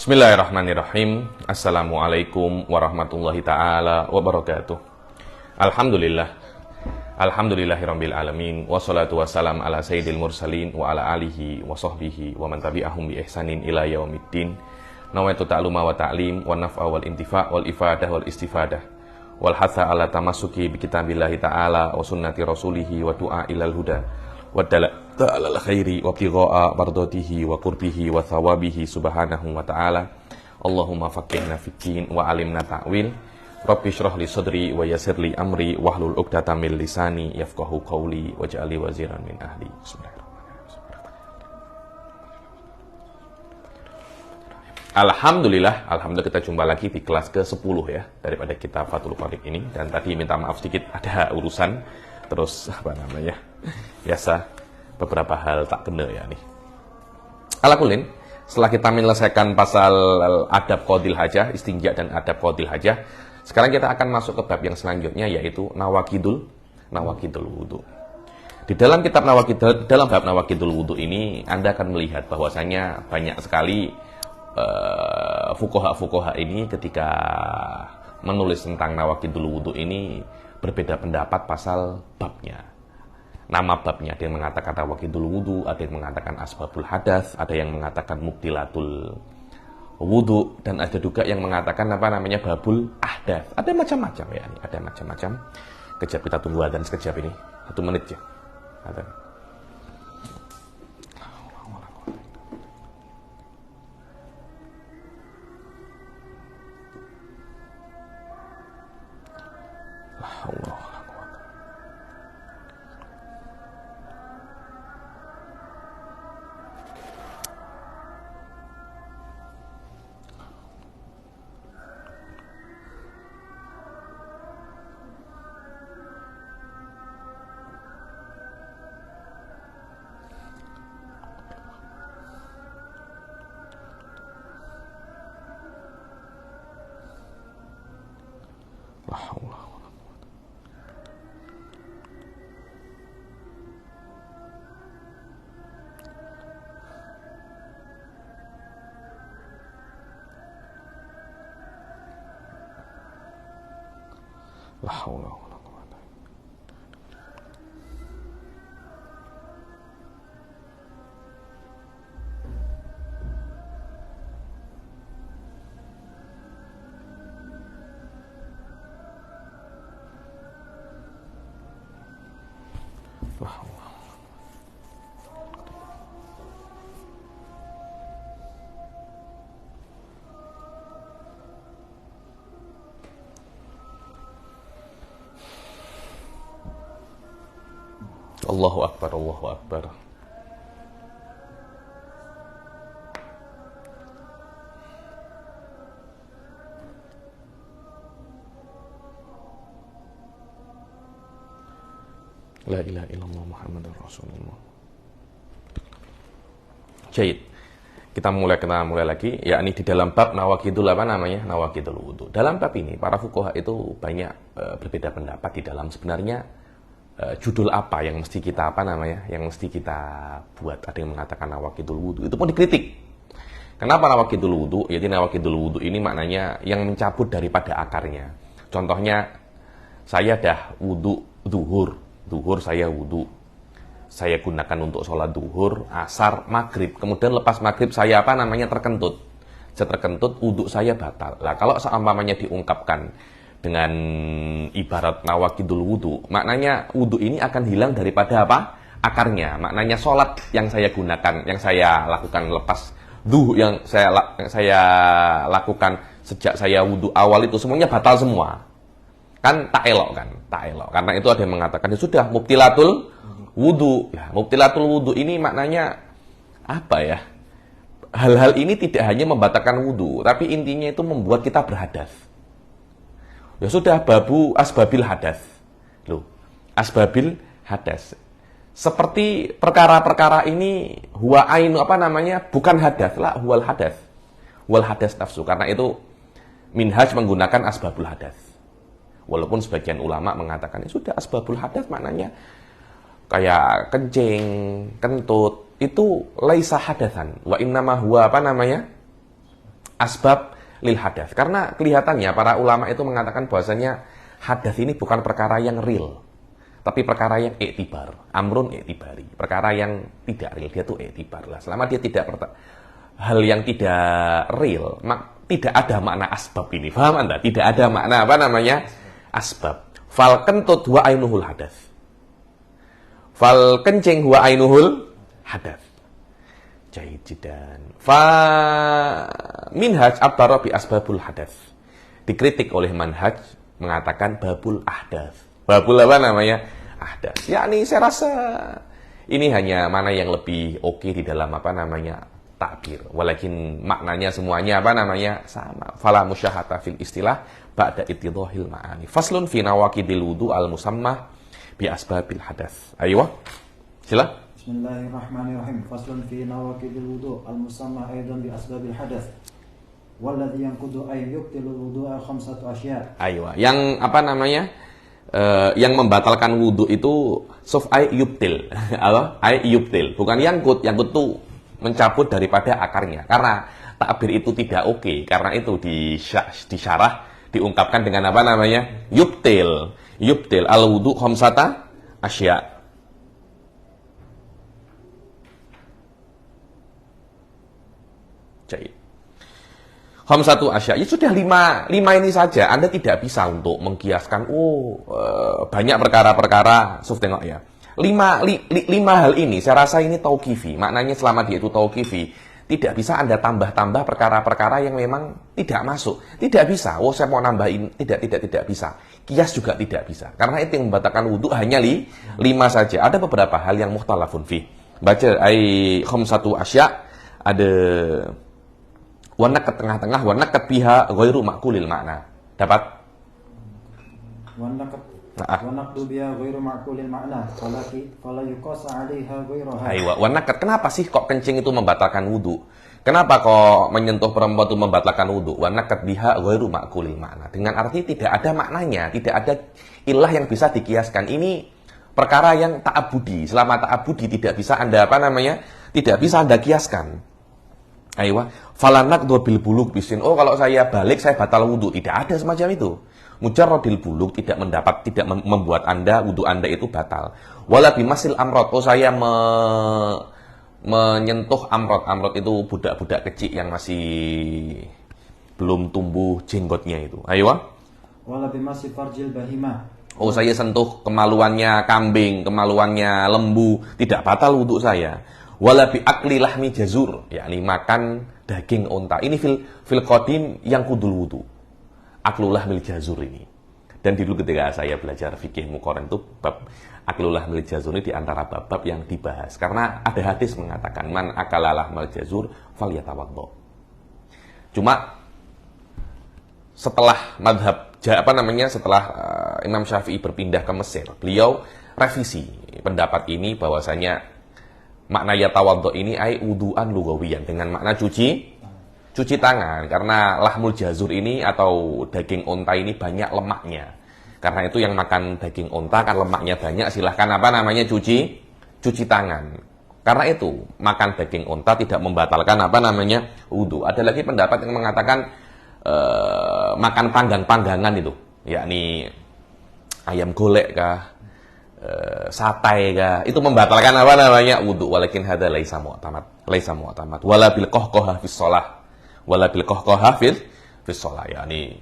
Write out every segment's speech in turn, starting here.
Bismillahirrahmanirrahim. Assalamualaikum warahmatullahi ta'ala wabarakatuh. Alhamdulillah. Alhamdulillahirabbil alamin. Wassalatu wassalam ala sayyidil mursalin wa ala alihi wa sahbihi wa man tabi'ahum bi ihsanin ila yaumiddin. Nawaitu ta'luma wa ta'lim wa naf'a wal intifa' wal ifadah wal istifadah wal hatha ala tamassuki bi kitabillahi ta'ala wa sunnati rasulihi wa du'a ilal huda wa dalata alal khairi wa ibtigha'a mardatihi wa qurbihi wa thawabihi subhanahu wa ta'ala. Allahumma faqihna fid-din wa alimna ta'wil. Rabbi shrah li sadri wa yassir li amri wahlul 'uqdatam min lisani yafqahu qawli waj'alni waziran min ahli. Alhamdulillah kita jumpa lagi di kelas ke-10 ya daripada kitab Fathul Qorib ini. Dan tadi minta maaf sedikit ada urusan terus biasa beberapa hal tak kena ya nih. Alakulin, setelah kita menyelesaikan pasal adab qadil hajah, istinja dan adab qadil hajah, sekarang kita akan masuk ke bab yang selanjutnya yaitu nawaqidul wudu. Di dalam kitab dalam bab nawaqidul wudu ini Anda akan melihat bahwasanya banyak sekali fuqaha ini ketika menulis tentang nawaqidul wudu ini berbeda pendapat pasal babnya. Nama babnya, ada yang mengatakan nawaqidul wudu, ada yang mengatakan asbabul hadas, ada yang mengatakan mubtilatul wudu, dan ada juga yang mengatakan babul ahdas. Ada macam-macam ya, ada macam-macam. Kejap kita tunggu adzan sekejap ini. 1 menit ya. Adzan. Allah. La haula wala quwwata. La haula. Allahu Akbar, Allahu Akbar. La ilaha illallah Muhammadur Rasulullah. Jayid. Kita mulai lagi, yakni di dalam bab nawaqidul nawaqidul wudu. Dalam bab ini para fuqaha itu banyak berbeda pendapat di dalam sebenarnya judul apa yang mesti kita buat. Ada yang mengatakan nawaqidul wudu, itu pun dikritik. Kenapa nawaqidul wudu? Jadi nawaqidul wudu ini maknanya yang mencabut daripada akarnya. Contohnya, saya dah wudu duhur saya wudu, saya gunakan untuk sholat duhur, asar, maghrib, kemudian lepas maghrib saya terkentut, wudu saya batal. Lah kalau seumpamanya diungkapkan dengan ibarat nawaqidul wudu, maknanya wudu ini akan hilang daripada akarnya. Maknanya sholat yang saya gunakan, yang saya lakukan lepas yang saya lakukan sejak saya wudu awal itu semuanya batal semua. Kan tak elok. Karena itu ada yang mengatakan ya sudah mubtilatul wudu. Ya, mubtilatul wudu ini maknanya apa ya? Hal-hal ini tidak hanya membatalkan wudu, tapi intinya itu membuat kita berhadas. Ya sudah, babu asbabil hadas. Asbabil hadas. Seperti perkara-perkara ini huwa ainu bukan hadas lah, huwal hadas. Wal hadas nafsu. Karena itu minhaj menggunakan asbabul hadas. Walaupun sebagian ulama mengatakan ya sudah, asbabul hadas maknanya kayak kencing, kentut, itu laisa hadasan. Wa innama huwa asbab lil hadas. Karena kelihatannya para ulama itu mengatakan bahwasanya hadas ini bukan perkara yang real, tapi perkara yang iktibar. Amrun iktibari. Perkara yang tidak real, dia tuh iktibar lah. Selama dia tidak hal yang tidak real, tidak ada makna asbab ini. Paham Anda? Tidak ada makna apa namanya? Asbab. Fal kentut huwa ainuhul hadas. Fal kencing huwa ainuhul hadas. Jahid jidan. Fa minhaj abtara bi asbabul hadas. Dikritik oleh manhaj mengatakan babul ahdas. Babul apa namanya? Ahdas. Yakni saya rasa ini hanya mana yang lebih oke di dalam apa namanya? Takbir. Walakin maknanya semuanya apa namanya? Sama. Fala musyahata fil istilah ba'da ittidahil ma'ani. Faslun fi nawaqidil wudu al musammah bi asbabil hadas. Ayo. Sila. Bismillahirrahmanirrahim. Faslun fi nawaqidil wudu al-musamma aidan bi asbabil hadath. Walladhi yanqudu ay yubtilu wudu'a khamsatu asya'. Ayo. Yang apa namanya? Yang membatalkan wudu itu suf ay yubtil. Apa? Ay yubtil. Bukan yangkut. Yangkut itu mencabut daripada akarnya. Karena takbir itu tidak oke. Karena itu disyarah diungkapkan dengan apa namanya? Yubtil. Yubtil al wudu khamsata asya'. Khamsatu asya. Ya sudah lima ini saja. Anda tidak bisa untuk mengkiaskan banyak perkara-perkara. Suf tengok ya. Lima hal ini saya rasa ini tauqifi. Maknanya selama dia itu tauqifi, tidak bisa Anda tambah-tambah perkara-perkara yang memang tidak masuk. Tidak bisa. Saya mau nambahin, tidak bisa. Kias juga tidak bisa. Karena itu yang membatalkan wudu hanya lima saja. Ada beberapa hal yang mukhtalafun fi. Baca khamsatu asya. Ada warna ke tengah-tengah, warna ke pihak ghairu ma'kulil makna. Dapat? Warna biha ghairu ma'kulil makna. Fala yuqasa 'alaiha ghairuha. Aiwa, warna kenapa sih kok kencing itu membatalkan wudu? Kenapa kok menyentuh perempuan itu membatalkan wudu? Warna biha ghairu ma'kulil makna. Dengan arti tidak ada maknanya, tidak ada ilah yang bisa dikiaskan. Ini perkara yang ta'abudi. Selama ta'abudi tidak bisa Anda apa namanya? Tidak bisa Anda kiaskan. Aywa, falanak bil buluk bisin. Kalau saya balik saya batal wudu. Tidak ada semacam itu. Mujarradil buluk tidak membuat Anda wudu Anda itu batal. Wala bimasil amrot. Saya menyentuh amrot. Amrot itu budak-budak kecil yang masih belum tumbuh jenggotnya itu. Aywa. Wala bimasil farjil bahimah. Saya sentuh kemaluannya kambing, kemaluannya lembu, tidak batal wudu saya. Wala bi akli lahmi jazur, yakni makan daging unta. Ini fil qadim yang kudul wudu. Aklu lahmil jazur ini. Dan dulu ketika saya belajar fikih muqarran itu bab aklu lahmil jazur ini di antara bab-bab yang dibahas. Karena ada hadis mengatakan man akala lahmal jazur falyatawaddo. Cuma setelah madhab setelah Imam Syafi'i berpindah ke Mesir, beliau revisi pendapat ini bahwasanya makna yatawaddo ini ai wudu'an lugawiyan dengan makna cuci tangan karena lahmul jazur ini atau daging unta ini banyak lemaknya. Karena itu yang makan daging unta kan lemaknya banyak, silahkan apa namanya cuci tangan. Karena itu makan daging unta tidak membatalkan apa namanya wudu. Ada lagi pendapat yang mengatakan makan panggangan itu, yakni ayam golek kah, sate kah, itu membatalkan apa namanya wudu. Walakin hadza laisa mu'tamad wala bil qahqahah fis shalah yakni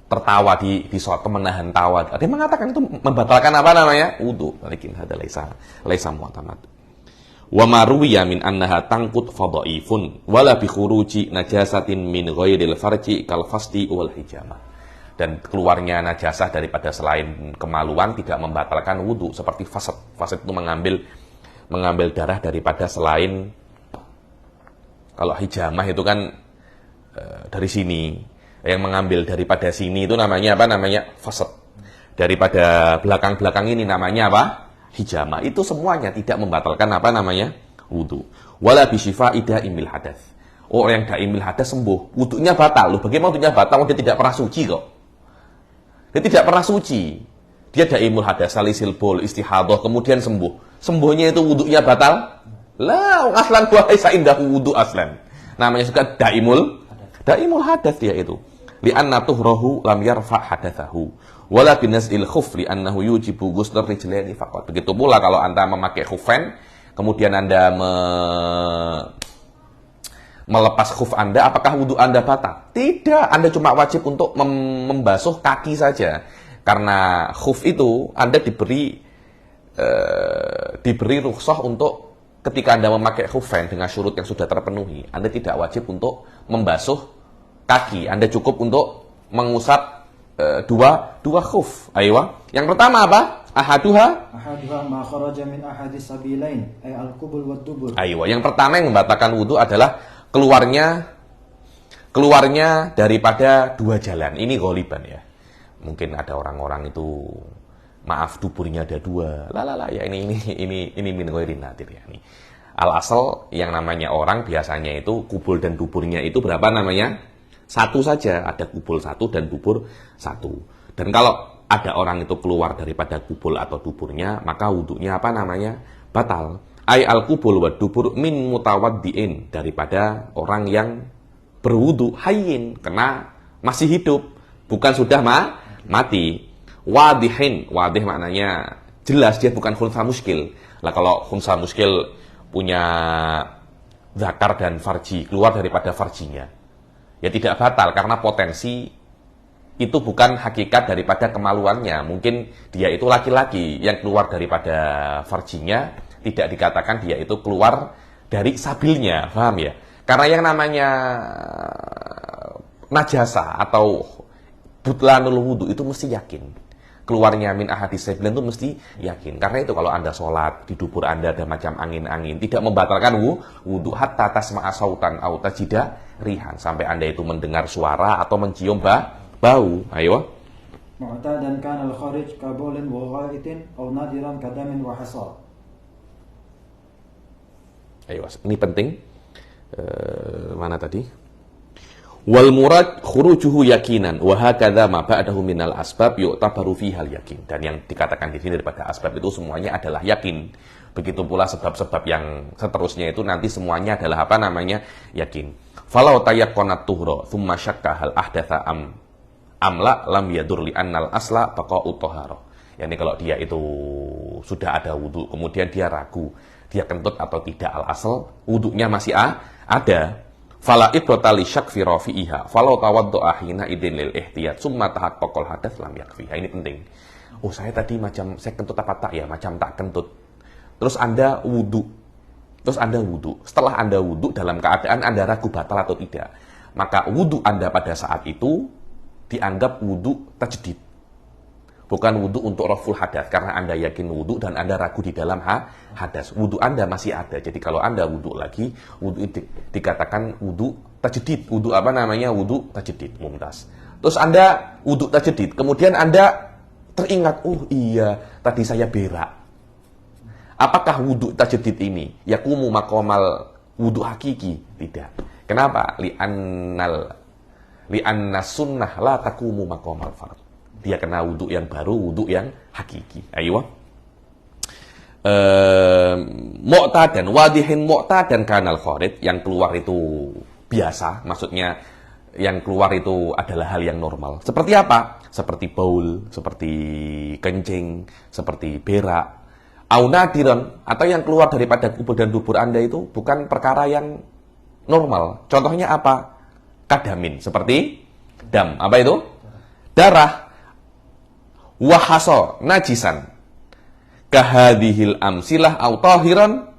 tertawa di sholat, menahan tawa. Ada yang mengatakan itu membatalkan apa namanya wudu. Walakin hadza laisa mu'tamad. Wa ma ruwiya min annaha tangkut fadhaifun wala bi khuruji najasatin min ghairil farji kal fasti wal hijamah. Dan keluarnya najasah daripada selain kemaluan tidak membatalkan wudu seperti fasad. Fasad itu mengambil darah daripada selain, kalau hijamah itu kan dari sini, yang mengambil daripada sini itu namanya apa namanya fasad. Daripada belakang ini namanya apa? Hijamah. Itu semuanya tidak membatalkan apa namanya wudu. Wala bi syifa'i daimil hadas. Yang daimil hadas sembuh, wudunya batal. Loh, bagaimana wudunya batal? Dia tidak pernah suci kok. Dia tidak pernah suci. Dia daimul hadas, salisil bol, istihadah, kemudian sembuh. Sembuhnya itu wudunya batal? Lah, aslan wa laisa indahu wudu aslan. Namanya juga daimul Daimul hadas dia itu. Li'anna tuhrahu lam yarfa hadatsahu. Wala binazil khuf li'annahu yujibu ghusl rijlaini faqat. Begitu pula kalau Anda memakai khufain, kemudian Anda melepas khuf Anda, apakah wudhu Anda batal? Tidak, Anda cuma wajib untuk membasuh kaki saja. Karena khuf itu Anda diberi rukhsah untuk ketika Anda memakai khufain dengan syurut yang sudah terpenuhi, Anda tidak wajib untuk membasuh kaki. Anda cukup untuk mengusap dua khuf. Ayo. Yang pertama apa? Ahaduha ma kharaja min ahadis sabilain ay al-qubul wad dubur. Ayo. Yang pertama yang membatalkan wudu adalah keluarnya daripada dua jalan. Ini ghaliban ya. Mungkin ada orang-orang itu maaf duburnya ada dua. Ya ini min ghairin nadir ya. Ini al-asal yang namanya orang biasanya itu kubul dan duburnya itu berapa namanya? Satu saja, ada kubul satu dan dubur satu. Dan kalau ada orang itu keluar daripada kubul atau duburnya, maka wudunya apa namanya? Batal. Ai al-kubul wa dubur min mutawaddiin, daripada orang yang berwudu hayyin, karena masih hidup, bukan sudah mati. Wadihin, wadih maknanya jelas, dia bukan khunsa muskil. Lah kalau khunsa muskil punya zakar dan farji, keluar daripada farjinya, ya tidak batal, karena potensi itu bukan hakikat daripada kemaluannya. Mungkin dia itu laki-laki yang keluar daripada farjinya, tidak dikatakan dia itu keluar dari sabilnya, paham ya? Karena yang namanya najasa atau butlanul wudu itu mesti yakin. Keluarnya min ahadis sabilain itu mesti yakin. Karena itu kalau Anda sholat, di dubur Anda ada macam angin-angin, tidak membatalkan wudu hatta tasma'a sautan au tajida rihan, sampai Anda itu mendengar suara atau mencium bau. Ayo. Mu'tadan kana al-kharij kabulin wa ghaitin aw nadiran kadamin wa hasar. Ayo, ini penting. Mana tadi? Wal murad khurujuhu yakinan wa hakadha ma ba'dahu minal asbab yu'tabaru fihal yakin. Dan yang dikatakan di sini daripada asbab itu semuanya adalah yakin. Begitu pula sebab-sebab yang seterusnya itu nanti semuanya adalah apa namanya? Yakin. Falau tayaqqanat tuhra thumma syakka hal ahdatha amla lam yadur li annal asla baqa'u thahara. Yani kalau dia itu sudah ada wudu, kemudian dia ragu, dia kentut atau tidak, al asal wudunya masih ada. Fala ibrata li syak fi rafi'iha falau tawaddu'a hina idin lil ihtiyat summa tahaqqaqal hadath lam yakfi. Ini penting. Oh, saya tadi macam saya kentut apa tak ya? Macam tak kentut. Terus Anda wudu. Setelah Anda wudu dalam keadaan Anda ragu batal atau tidak, maka wudu Anda pada saat itu dianggap wudu tajdid. Bukan wudu untuk raful hadas, karena Anda yakin wudu dan Anda ragu di dalam hadas. Wudu Anda masih ada. Jadi kalau Anda wudu lagi, wudu dikatakan wudu tajdid. Wudu apa namanya? Wudu tajdid, mumtaz. Terus Anda wudu tajdid, kemudian Anda teringat, oh iya, tadi saya berak. Apakah wudu tajdid ini yakumu maqamal wudu hakiki? Tidak. Kenapa? Li'anna sunnah la takumu maqamal fard. Dia kena wudu yang baru, wudu yang hakiki. Ayo. Mu'tadan, wadihin mu'tadan kanal kharid, yang keluar itu biasa, maksudnya yang keluar itu adalah hal yang normal. Seperti apa? Seperti baul, seperti kencing, seperti berak. Au nadiran, atau yang keluar daripada kubur dan dubur Anda itu bukan perkara yang normal. Contohnya apa? Kadamin, seperti dam. Apa itu? Darah. Wahaso, najisan. Kahadihil amsilah au tahiran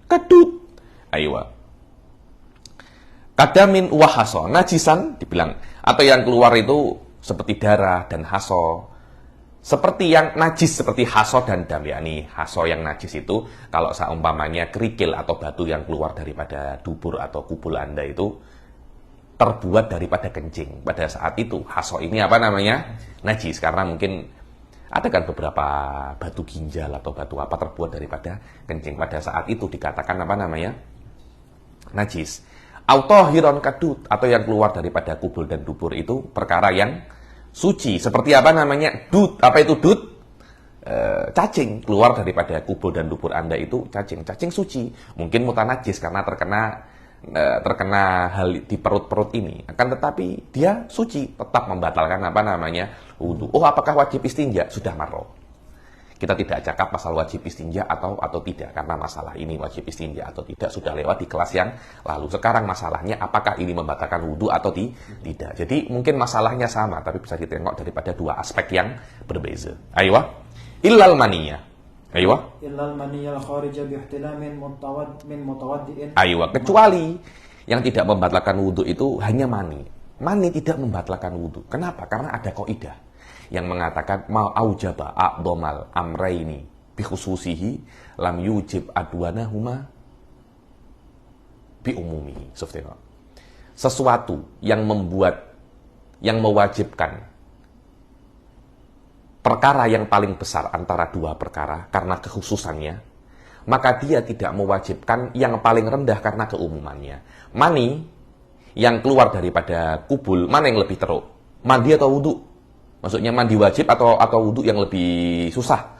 kadut. Aywa. Kadamin wahaso, najisan dibilang, atau yang keluar itu seperti darah dan haso. Seperti yang najis, seperti haso dan dam. Ya, nih haso yang najis itu kalau seumpamanya kerikil atau batu yang keluar daripada dubur atau kubul Anda itu terbuat daripada kencing. Pada saat itu haso ini apa namanya? Najis, karena mungkin ada kan beberapa batu ginjal atau batu apa terbuat daripada kencing. Pada saat itu dikatakan apa namanya? Najis. Autohiron kadut, atau yang keluar daripada kubul dan dubur itu perkara yang suci. Seperti apa namanya? Dut. Apa itu dut? Cacing. Keluar daripada kubul dan dubur Anda itu cacing. Cacing suci. Mungkin mutanajis karena terkena terkena hal di perut-perut ini, akan tetapi dia suci, tetap membatalkan wudu. Oh, apakah wajib istinja? Sudah marro. Kita tidak cakap pasal wajib istinja atau tidak, karena masalah ini wajib istinja atau tidak sudah lewat di kelas yang lalu. Sekarang masalahnya apakah ini membatalkan wudu atau tidak. Jadi mungkin masalahnya sama, tapi bisa ditengok daripada dua aspek yang berbeza. Aywa, illal maniyah. Aywa. Illal maniyal kharija bi ihtilamin min mutawaddi'in. Aywa, kecuali yang tidak membatalkan wudu itu hanya mani. Mani tidak membatalkan wudu. Kenapa? Karena ada kaidah yang mengatakan ma aujaba a'dhamal amraini bi khususihi lam yujib adwanahuma bi umumihi. Sesuatu yang mewajibkan perkara yang paling besar antara dua perkara karena kekhususannya, maka dia tidak mewajibkan yang paling rendah karena keumumannya. Mani yang keluar daripada kubul, mana yang lebih teruk? Mandi atau wudu? Maksudnya mandi wajib atau wudu yang lebih susah?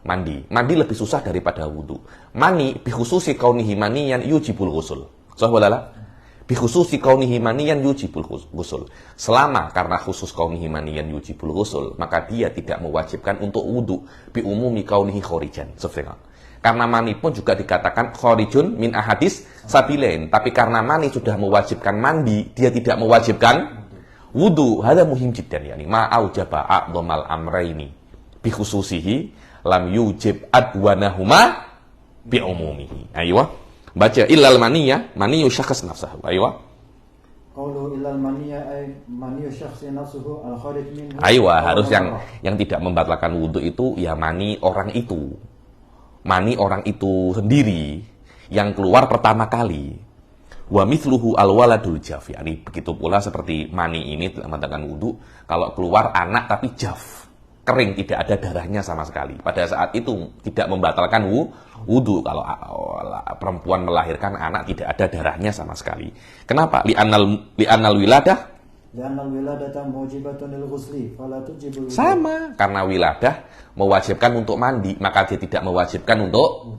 Mandi lebih susah daripada wudu. Mani bikhususi kaunihi maniyan yujibul ghusl. Sahwalala. Bikhususi kaunihi maniyan yujibul ghusl. Selama karena khusus kaunihi maniyan yujibul ghusl, maka dia tidak mewajibkan untuk wudu bi umumi kaunihi khorijan. Karena mani pun juga dikatakan khorijun min ahadis sabilain, tapi karena mani sudah mewajibkan mandi, dia tidak mewajibkan wudu. Hada muhim jiddan, yani ma aujaba a'dhamal amraini bi khususihi lam yujib adwanahuma bi umumihi. Aywa. Baca illal maniyya, maniyu syakhs nafsahu. Aywa. Qawlu illal maniyya ay maniyu syakhs nafsuhu al kharij minhu. Aywa, harus yang tidak membatalkan wudu itu ya mani orang itu. Mani orang itu sendiri yang keluar pertama kali. Wa mithluhu al waladul jaf. Yani begitu pula seperti mani ini tidak membatalkan wudu kalau keluar anak tapi jaf, kering, tidak ada darahnya sama sekali. Pada saat itu tidak membatalkan wudu kalau perempuan melahirkan anak tidak ada darahnya sama sekali. Kenapa? Li'annal wiladah. Li'annal wiladata mujibatun lil ghusli fala tujibul wudu. Sama, karena wiladah mewajibkan untuk mandi, maka dia tidak mewajibkan untuk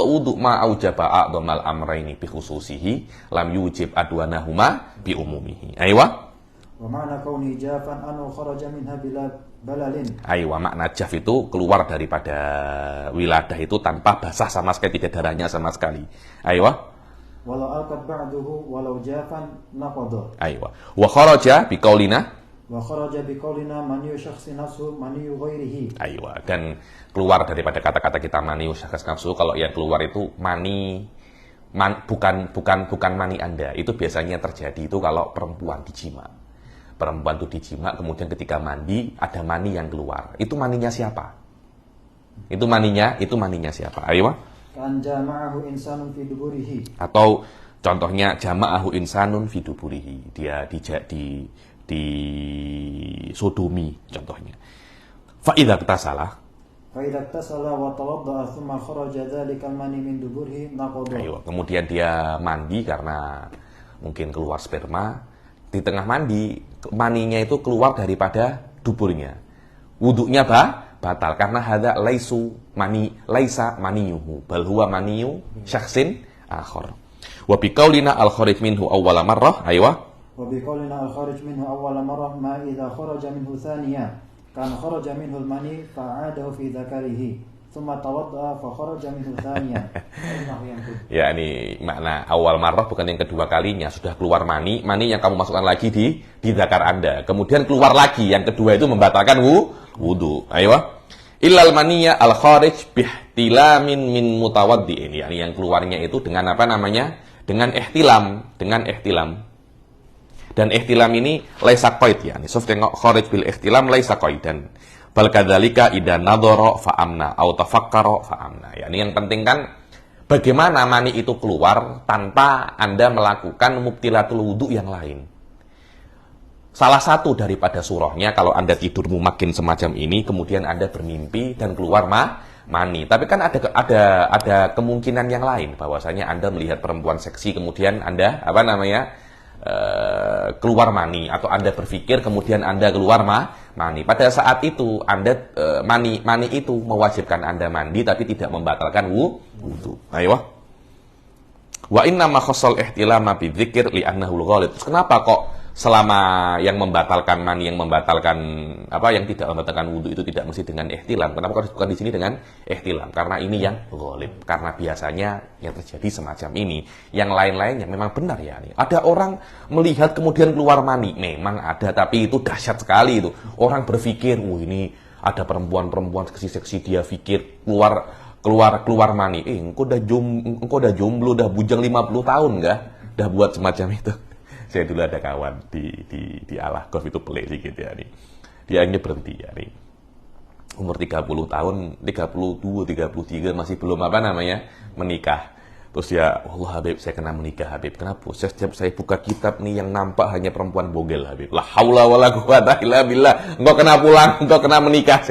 wudu. Ma aujaba a'dhamal amraini bi khususihi lam yujib adwanahuma bi umumihi. Aywa. Wa ma'na kauni jafan anu kharaja minha bila balalin. Aywa, makna jaf itu keluar daripada wiladah itu tanpa basah sama sekali, tidak darahnya sama sekali. Aywa. Walau alqat ba'duhu walau jafan naqadha. Aywa. Wa kharaja biqaulina. Wa kharaja biqaulina maniyu syakhsin nafsu maniyu ghairihi. Aywa, dan keluar daripada kata-kata kita maniyu syakhs nafsu, kalau yang keluar itu bukan mani Anda. Itu biasanya terjadi itu kalau perempuan dijima. Perempuan itu dijima, kemudian ketika mandi ada mani yang keluar. Itu maninya siapa? Itu maninya siapa? Ayo. Kan jama'ahu insanun fi duburihi. Atau contohnya jama'ahu insanun fi duburihi. Dia di sodomi contohnya. Fa idza tasala wa tawadda'a thumma kharaja dzalikal mani min duburihi naqadha. Ayo, kemudian dia mandi karena mungkin keluar sperma. Di tengah mandi, maninya itu keluar daripada duburnya. Wudunya batal karena hadza laisa maniyuhu bal huwa maniyu syakhsin akhar. Wa biqaulina al kharij minhu awwala marrah. Aywa. Wa biqaulina al kharij minhu awwala marrah ma idza kharaja minhu thaniya kan kharaja minhu al mani fa'adahu fi dzakarihi thumma tawadda'a fa kharaja minhu thaniya. Ya, ini makna awal marrah bukan yang kedua kalinya, sudah keluar mani yang kamu masukkan lagi di zakar Anda. Kemudian keluar lagi yang kedua itu membatalkan wudu. Ayo. Illal maniyya al kharij bihtilamin min mutawaddi'in. Yani yang keluarnya itu dengan apa namanya? Dengan ihtilam. Dan ihtilam ini laisa qaid, yani soft tengok kharij bil ihtilam laisa qaidan. Bal kadzalika idan nadhara fa amna au tafakkara fa amna. Yani yang penting kan bagaimana mani itu keluar tanpa Anda melakukan mubtilatul wudu yang lain. Salah satu daripada surahnya kalau Anda tidurmu makin semacam ini, kemudian Anda bermimpi dan keluar mani. Tapi kan ada kemungkinan yang lain, bahwasanya Anda melihat perempuan seksi kemudian Anda keluar mani, atau Anda berpikir kemudian Anda keluar mani. Pada saat itu Anda mani itu mewajibkan Anda mandi tapi tidak membatalkan wudu. Ayo. Wa inna ma khassal ihtilama bi dzikr li annahu al-ghalib. Terus kenapa kok selama yang membatalkan mani, yang membatalkan yang tidak membatalkan wudu itu tidak mesti dengan ihtilam? Kenapa kok disebutkan di sini dengan ihtilam? Karena ini yang ghalib. Karena biasanya yang terjadi semacam ini. Yang lain-lainnya memang benar ya. Ada orang melihat kemudian keluar mani, memang ada, tapi itu dahsyat sekali itu. Orang berpikir, ini ada perempuan-perempuan seksi-seksi, dia pikir keluar mani. Engkau udah jomblo, udah bujang 50 tahun enggak? Udah buat semacam itu. Saya dulu ada kawan di Alah Golf, itu pelik sedikit ya nih. Dia hanya berhenti ya nih. Umur 30 tahun, 32, 33 masih belum menikah. Terus ya, Allah Habib, saya kena menikah Habib. Kenapa? Setiap saya buka kitab nih yang nampak hanya perempuan bogel Habib. La haula wala quwata illa billah. Engkau kena pulang, engkau kena menikah.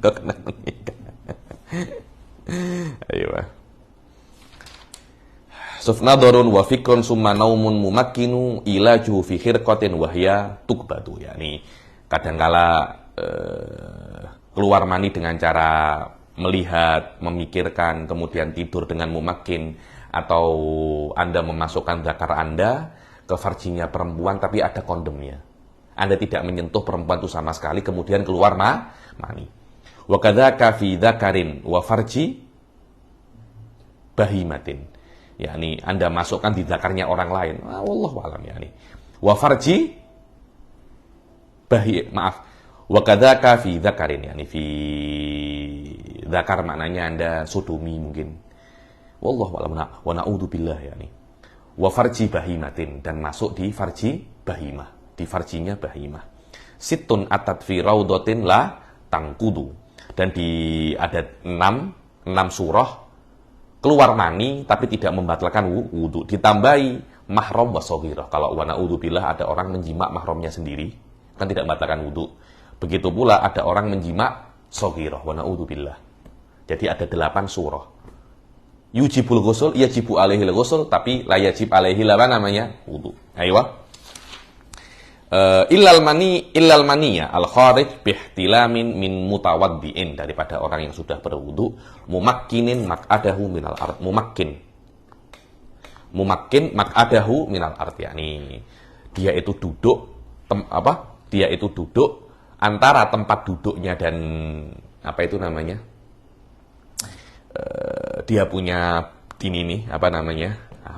Engkau kena menikah. Ayo. Sufnadorun wa fikrun summa naumun mumakkinu ilajuhu fi khirqatin wahya tukbatu. Yani kadangkala keluar mani dengan cara melihat, memikirkan, kemudian tidur dengan mumakkin, atau Anda memasukkan zakar Anda ke farjinya perempuan tapi ada kondomnya. Anda tidak menyentuh perempuan itu sama sekali, kemudian keluar mani. Wa kadzaka fi dzakarin wa farji bahimatin. yakni Anda masukkan di zakarnya orang lain. Wallahu a'lam yakni. Wa farji wa kadzaka fi dzakarin, yakni fi zakar maknanya Anda sodomi mungkin. Wallahu a'lam. Wa na'udzubillah yakni. Wa farji bahimatin, dan masuk di farji bahimah, di farjinya bahimah. Sittun atat fi raudatin la tangkudu, dan ada 6 surah keluar mani tapi tidak membatalkan wudu. Ditambahi mahram wa shaghirah. Kalau wa na'udzubillah ada orang menjimak mahramnya sendiri, kan tidak membatalkan wudu. Begitu pula ada orang menjimak shaghirah, wa na'udzubillah. Jadi ada 8 surah. Yujibul ghusl, yajibu alaihil ghusl, tapi la yajib alaihi wudu. Ayo. Illal maniya al kharij bihtilamin min mutawaddiin, daripada orang yang sudah berwudu, mumakkinin maq'adahu minal ard, mumakkin maq'adahu minal ard, yakni dia itu duduk antara tempat duduknya dan dia punya ini nih,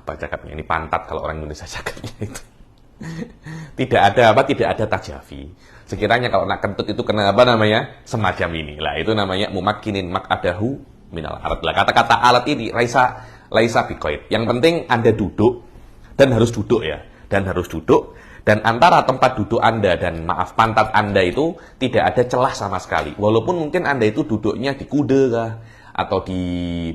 cakapnya ini, pantat kalau orang Indonesia cakapnya itu. Tidak ada tajafi. Sekiranya kalau nak kentut itu kena semacam ini. Lah itu namanya mumakkinin maq'adahu minal ard. Lah kata-kata alat ini laisa biqaid. Yang penting Anda duduk, dan harus duduk ya. Dan antara tempat duduk Anda dan pantat Anda itu tidak ada celah sama sekali. Walaupun mungkin Anda itu duduknya di kuda kah, atau di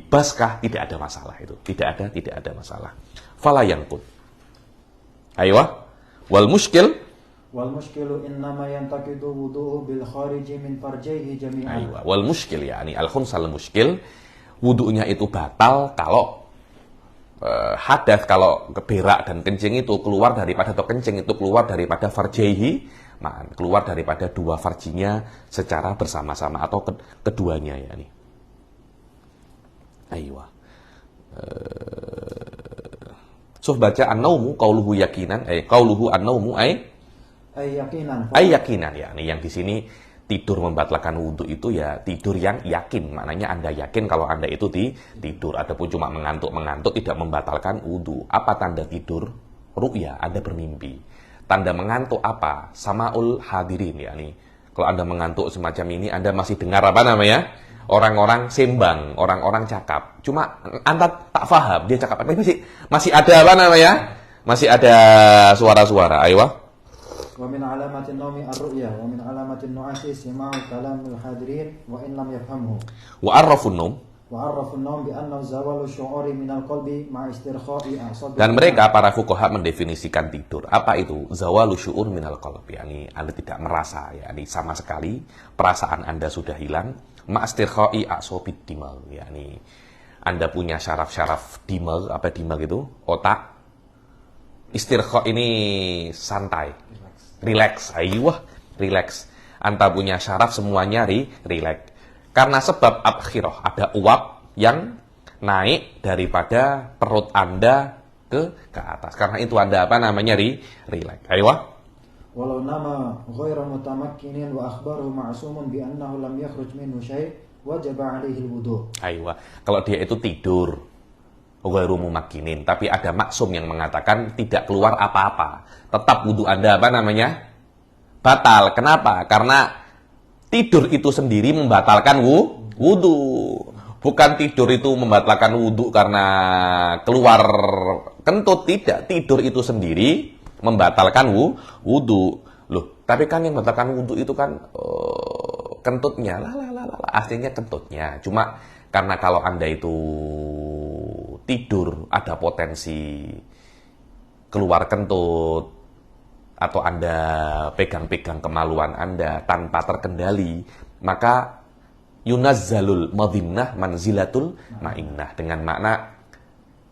bas kah, tidak ada masalah itu. Tidak ada masalah. Fala yanqud. Ayo. Wal muskil innama yantaqidu wudu'u bil khariji min farjaihi jami'an. Aywa. Wal muskil yakni al-khunsal muskil, wudunya itu batal kalau hadas, kalau berak dan kencing itu keluar daripada, atau kencing itu keluar daripada farjaihi, keluar daripada dua farjinya secara bersama-sama atau keduanya yakni. Aywa. So baca an-naumu qauluhu yakinan, qauluhu an-naumu yakinan, yakni yang di sini tidur membatalkan wudu itu ya tidur yang yakin. Maknanya Anda yakin kalau Anda itu tidur. Adapun cuma mengantuk tidak membatalkan wudu. Apa tanda tidur? Ru'ya, Anda bermimpi. Tanda mengantuk apa? Samaul hadirin, yakni kalau Anda mengantuk semacam ini, Anda masih dengar orang-orang sembang, orang-orang cakap. Cuma Anda tak paham dia cakap apa. Masih ada masih ada suara-suara. Ayo. Wa min alamatin naumi ar-ru'ya wa min alamatin nu'asi sima'u kalamil hadirin wa in lam yafhamhu. Wa arrafun naum bi anna zawalu syu'uri minal qalbi ma istirkha'i a'sabi. Dan mereka para fuqaha mendefinisikan tidur. Apa itu? Zawalu syu'ur minal qalbi, yakni Anda tidak merasa, yakni sama sekali perasaan Anda sudah hilang. Ma'astirkhai a'sobid dimal, yakni Anda punya syaraf-syaraf dimal. Apa dimal itu? Otak. Istirkha ini santai, relax. Relax. Anda punya syaraf semuanya relax. Karena sebab abkhirah, ada uap yang naik daripada perut Anda ke atas. Karena itu Anda apa namanya relax. Ayo. Walau nama ghairu mutamakkinin wa akhbaruhu ma'sumun bi annahu lam yakhruj minhu syai' wajaba 'alaihi al-wudu'. Ayo. Kalau dia itu tidur ghairu mumakkinin, tapi ada maksum yang mengatakan tidak keluar apa-apa, tetap wudu Anda apa namanya? Batal. Kenapa? Karena tidur itu sendiri membatalkan wudu. Bukan tidur itu membatalkan wudu karena keluar kentut, tidak. Tidur itu sendiri membatalkan wudu. Loh, tapi kan yang membatalkan wudu itu kan kentutnya. Aslinya kentutnya. Cuma karena kalau Anda itu tidur ada potensi keluar kentut atau Anda pegang-pegang kemaluan Anda tanpa terkendali, maka yunazzalul madhinnah manzilatul ma'innah, dengan makna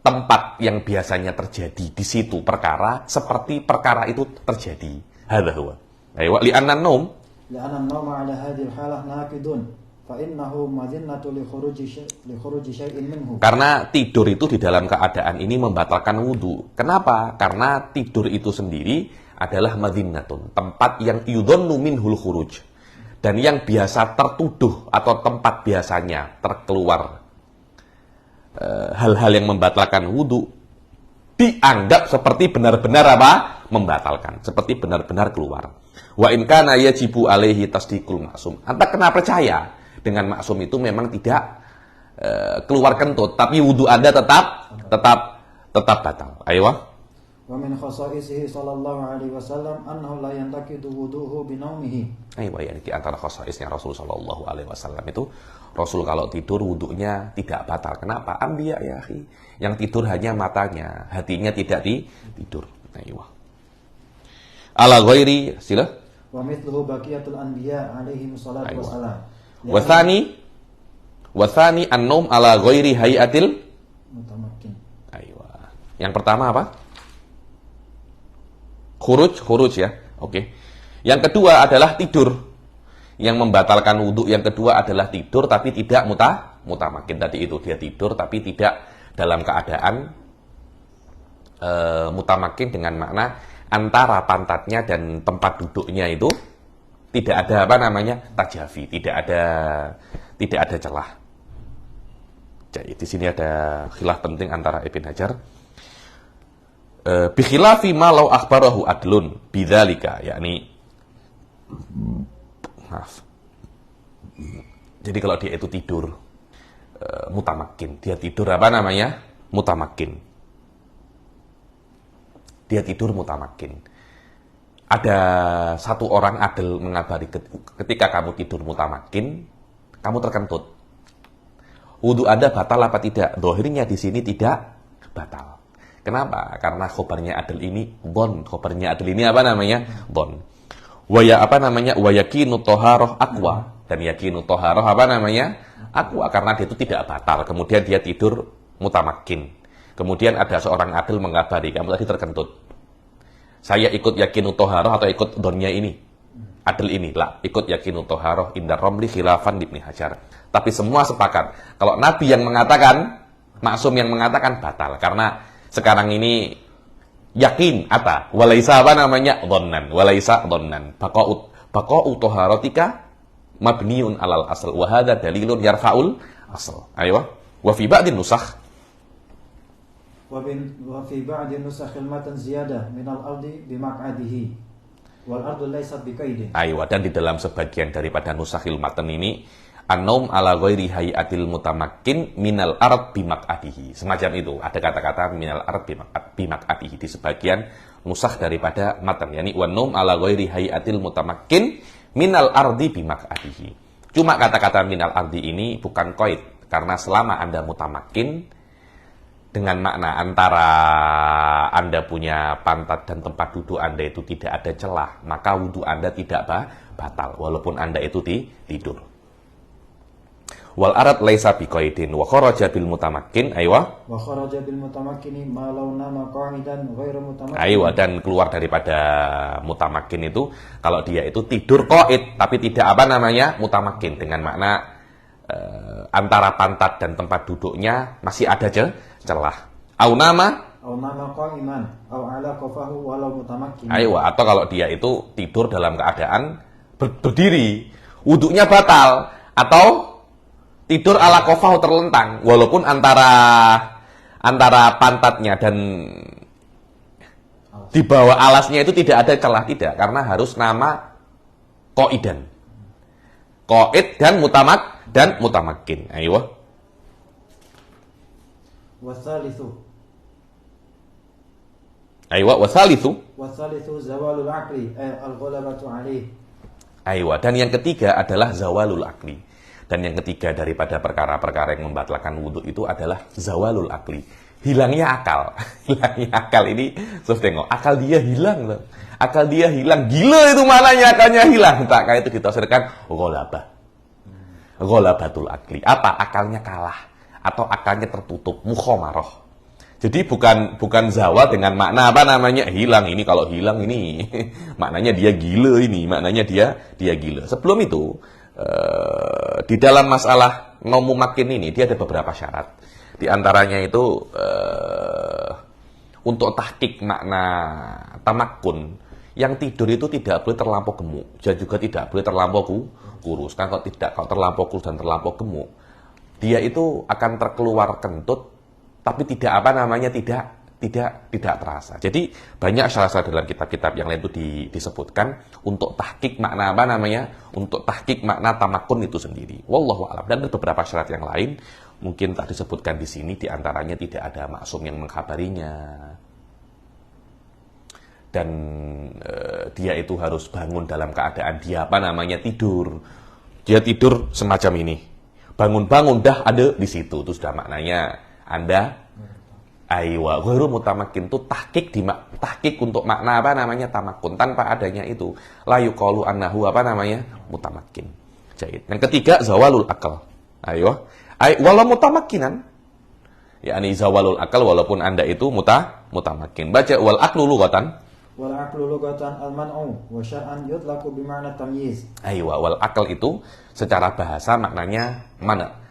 tempat yang biasanya terjadi di situ perkara seperti perkara itu terjadi. Hadza huwa. Ayo li'anna an-naum ala hadhihi al-halah naqidun fa innahu madhinnatu li khuruji syai'in minhu. Karena tidur itu di dalam keadaan ini membatalkan wudu. Kenapa? Karena tidur itu sendiri adalah madhinnatun, tempat yang yudhannu minhul khuruj, dan yang biasa tertuduh atau tempat biasanya terkeluar hal-hal yang membatalkan wudu dianggap seperti benar-benar apa? Membatalkan, seperti benar-benar keluar. Wa in kana yajibu alaihi tasdiqul maksum. Anda kena percaya dengan maksum itu memang tidak keluar kentut, tapi wudu Anda tetap batal. Ayo. Wa min khasaisihi sallallahu alaihi wasallam annahu la yantaqidu wudu'uhu bi naumihi. Ayo, ya, di antara khasaisnya Rasul sallallahu alaihi wasallam itu Rasul kalau tidur wudunya tidak batal. Kenapa? Anbiya ya akhi. Yang tidur hanya matanya, hatinya tidak tidur. Ayo. Ala ghairi sila. Wa mithluhu baqiyatul anbiya alaihi wassalatu wassalam. Wa thani an-naum ala ghairi hayatil mutamakkin. Ayo. Yang pertama apa? Khuruj ya. Oke. Yang kedua adalah tidur. Yang membatalkan wudu yang kedua adalah tidur tapi tidak mutamakin. Tadi itu dia tidur tapi tidak dalam keadaan mutamakin, dengan makna antara pantatnya dan tempat duduknya itu tidak ada apa namanya? Tajafi, tidak ada celah. Jadi di sini ada khilaf penting antara Ibn Hajar. Bi khilafi ma law akhbarahu adlun bidzalika, yakni maaf. Jadi kalau dia itu tidur mutamakin, dia tidur apa namanya? Mutamakin. Dia tidur mutamakin. Ada satu orang adil mengabari ketika kamu tidur mutamakin, kamu terkentut. Wudu Anda batal apa tidak? Zahirnya di sini tidak batal. Kenapa? Karena khobarnya adil ini dhon. Khobarnya adil ini apa namanya? Dhon. Wa yakinu toharoh aqwa. Dan yakinu toharoh apa namanya? Aqwa. Karena dia itu tidak batal. Kemudian dia tidur mutamakin. Kemudian ada seorang adil mengabari, kamu tadi terkentut. Saya ikut yakinu toharoh atau ikut dhonnya ini? Adil ini lah, ikut yakinu toharoh indar romli khilafan Ibnu Hajar. Tapi semua sepakat. Kalau Nabi yang mengatakan, maksum yang mengatakan batal. Karena sekarang ini yakin apa? Walaisa apa namanya? Dhannan. Walaisa dhannan. Baqa'u taharatika mabniun alal asl. Wa hadha dalilun yarfa'ul asl. Ayo. Wa fi ba'din nusakh. Wa fi ba'din nusakh al-matan ziyadah min al-ardi bi maq'adihi. Wal ardu laysat bi qaidin. Ayo, dan di dalam sebagian daripada nusakhil matan ini an-naum ala ghairi hayatil mutamakkin minal ard bimaq'adihi. Semacam itu. Ada kata-kata minal ard bimaq'adihi di sebagian nusakh daripada matan. Yani wan-naum ala ghairi hayatil mutamakkin minal ardi bimaq'adihi. Cuma kata-kata minal ardi ini bukan qaid, karena selama Anda mutamakkin dengan makna antara Anda punya pantat dan tempat duduk Anda itu tidak ada celah, maka wudu Anda tidak batal walaupun Anda itu tidur. Wal arad laisa biqaidin wa kharaja bil mutamakkin. Aywa. Wa kharaja bil mutamakkin ma law nama qa'idan ghairu mutamakkin. Aywa, dan keluar daripada mutamakkin itu kalau dia itu tidur qaid tapi tidak apa namanya? Mutamakkin, dengan makna antara pantat dan tempat duduknya masih ada celah. Au nama أو نام قائما أو على قفاه ولو متمكنا. Ayo, atau kalau dia itu tidur dalam keadaan berdiri, wuduknya batal, atau tidur ala kofahu terlentang, walaupun antara pantatnya dan di bawah alasnya itu tidak ada celah, tidak, karena harus nama qa'idan. Qa'id dan mutamakin. Ayo. Wasalithu zawalul aqli al-ghalabatu alaih. Aywa, dan yang ketiga adalah zawalul akli. Dan yang ketiga daripada perkara-perkara yang membatalkan wudhu itu adalah zawalul akli. Hilangnya akal. Hilangnya akal ini, terus tengok, akal dia hilang loh. Akal dia hilang. Gila itu mananya akalnya hilang. Tak kayak itu ditafsirkan ghalabah. Ghalabatul akli. Apa? Akalnya kalah atau akalnya tertutup, mukhamarah. Jadi bukan zawal dengan makna apa namanya hilang. Ini kalau hilang ini maknanya dia gila ini, maknanya dia gila. Sebelum itu di dalam masalah nomu makin ini dia ada beberapa syarat. Di antaranya itu untuk tahqiq makna tamakkun, yang tidur itu tidak boleh terlampau gemuk dan juga tidak boleh terlampau kurus. Kan kalau terlampau kurus dan terlampau gemuk, dia itu akan terkeluar kentut, tapi tidak terasa. Jadi banyak syarah dalam kitab-kitab yang lain itu disebutkan untuk tahqiq makna apa namanya? Untuk tahqiq makna tamakkun itu sendiri. Wallahu a'lam. Dan ada beberapa syarat yang lain mungkin tak disebutkan di sini, di antaranya tidak ada maksum yang mengkhabarinya. Dan dia itu harus bangun dalam keadaan dia apa namanya tidur. Dia tidur semacam ini. Bangun-bangun dah ada di situ. Itu sudah maknanya Anda aywa ghairu mutamakin, itu tahqiq untuk makna apa namanya tamakkun. Tanpa adanya itu la yuqalu annahu apa namanya mutamakin. Jahit. Yang ketiga zawalul akal. Aywa walau mutamakinan, yakni zawalul akal walaupun Anda itu mutamakin. Baca wal aqlu lughatan. Wal aqlu lughatan al-man'u wa syar'an yutlaqu bi ma'na tamyiz. Aywa, wal aql itu secara bahasa maknanya mana?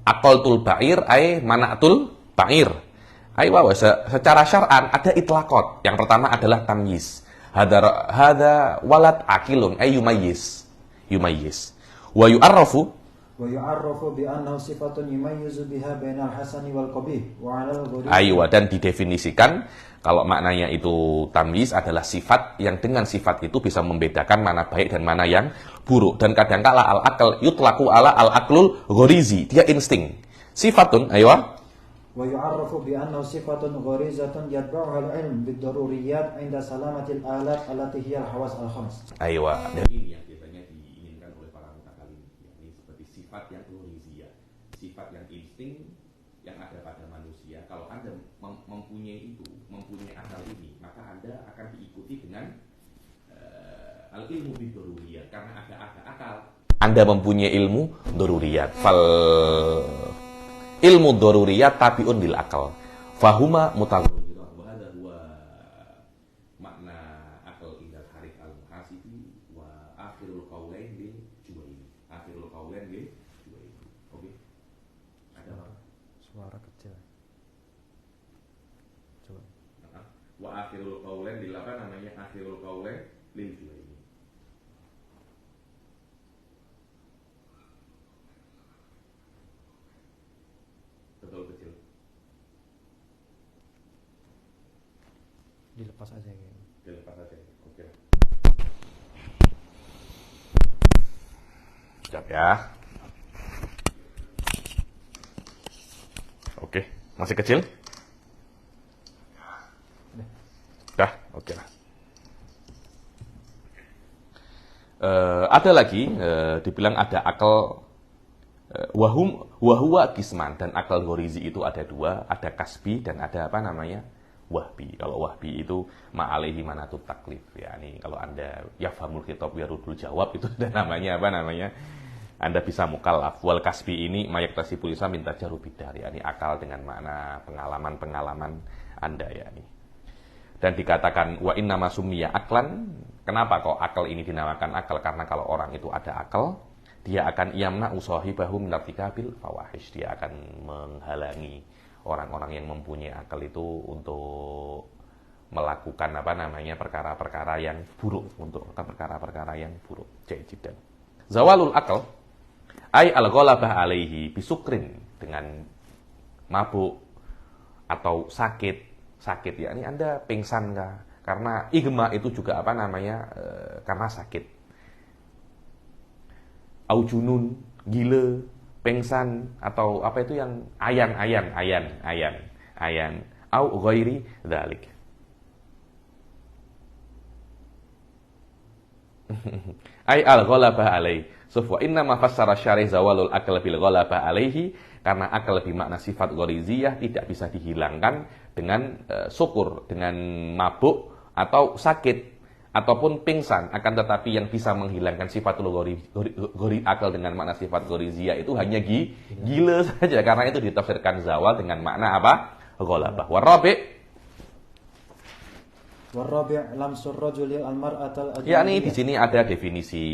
Aqaltul ba'ir ay mana'tul ba'ir. Aywa, secara syar'an ada itlaqat. Yang pertama adalah tamyiz. Hada walad aqilun ay yumayyiz. Wa yu'arrafu bi annahu sifatun yumayyizu biha bainal hasani wal qabih wa 'alal ghurib. Aywa, dan didefinisikan kalau maknanya itu tamyiz adalah sifat yang dengan sifat itu bisa membedakan mana baik dan mana yang buruk. Dan kadangkala al-aql yutlaqu ala al-aqlul ghorizi, dia insting. Sifatun, aywa. Wa yu'arrafu bi annahu sifatun ghorizatun yatba'uha al-'ilm bid-daruriyat 'inda salamatil alat allati hiya al-hawas al-khams. Aywa. Dan ini yang biasanya diinginkan oleh para mutakalim, yakni seperti sifat yang ghoriziyah, sifat yang insting yang ada pada manusia. Kalau Anda mempunyai akal ini, maka Anda akan diikuti dengan al-ilmu bid-daruriyat, karena ada akal. Anda mempunyai ilmu daruriyat. Fal ilmu daruriyat tabi'un bil akal. Fahuma mutaghayyirah wa hadha huwa makna akal indal harith al-muhasibi wa akhirul qaulain bil juwaini. Oke. Ada apa? Suara kecil. Coba. Wa akhirul qaulain bil apa namanya? Akhirul qaulain lil juwaini. Betul kecil. Dilepas aja kayaknya. Dilepas aja. Oke. Siap ya. Oke, masih kecil? Dah, oke lah. Ada lagi, dibilang ada akal wahuwa kisman, dan akal ghorizi itu ada dua, ada kasbi dan ada apa namanya wahbi. Kalau wahbi itu ma'alaihi manatut taklif, ya ini kalau Anda yafhamul khitab yarudul jawab itu ada namanya apa namanya, Anda bisa mukallaf. Wal kasbi ini mayaktasi pulisa minta jarubidar, ya ini akal dengan makna pengalaman Anda, ya ini. Dan dikatakan wa innama summiya aklan. Kenapa kok akal ini dinamakan akal? Karena kalau orang itu ada akal, dia akan yamna usahibahu minartikabil fawahish, dia akan menghalangi orang-orang yang mempunyai akal itu untuk melakukan perkara-perkara yang buruk, untuk melakukan perkara-perkara yang buruk. Jaidan. Zawalul akal ay al-ghalabah alaihi bisukrin, dengan mabuk atau sakit yakni Anda pingsan kah? Karena igma itu juga karena sakit. Au junun, gila, pingsan, atau apa itu yang ayan, au ghairi dzalik. Ai al-ghalabah alaihi. Wa inna ma fassara syarih zawalul akal bil ghalabah alaihi, karena akal lebih makna sifat ghariziyah tidak bisa dihilangkan dengan syukur, dengan mabuk atau sakit ataupun pingsan, akan tetapi yang bisa menghilangkan sifatul ghori akal dengan makna sifat ghariziyah itu hanya gila saja, karena itu ditafsirkan zawal dengan makna apa? Ghalabah. Warabi' lamsur rajuli al-mar'atal ajnabiyah. Yakni di sini ada definisi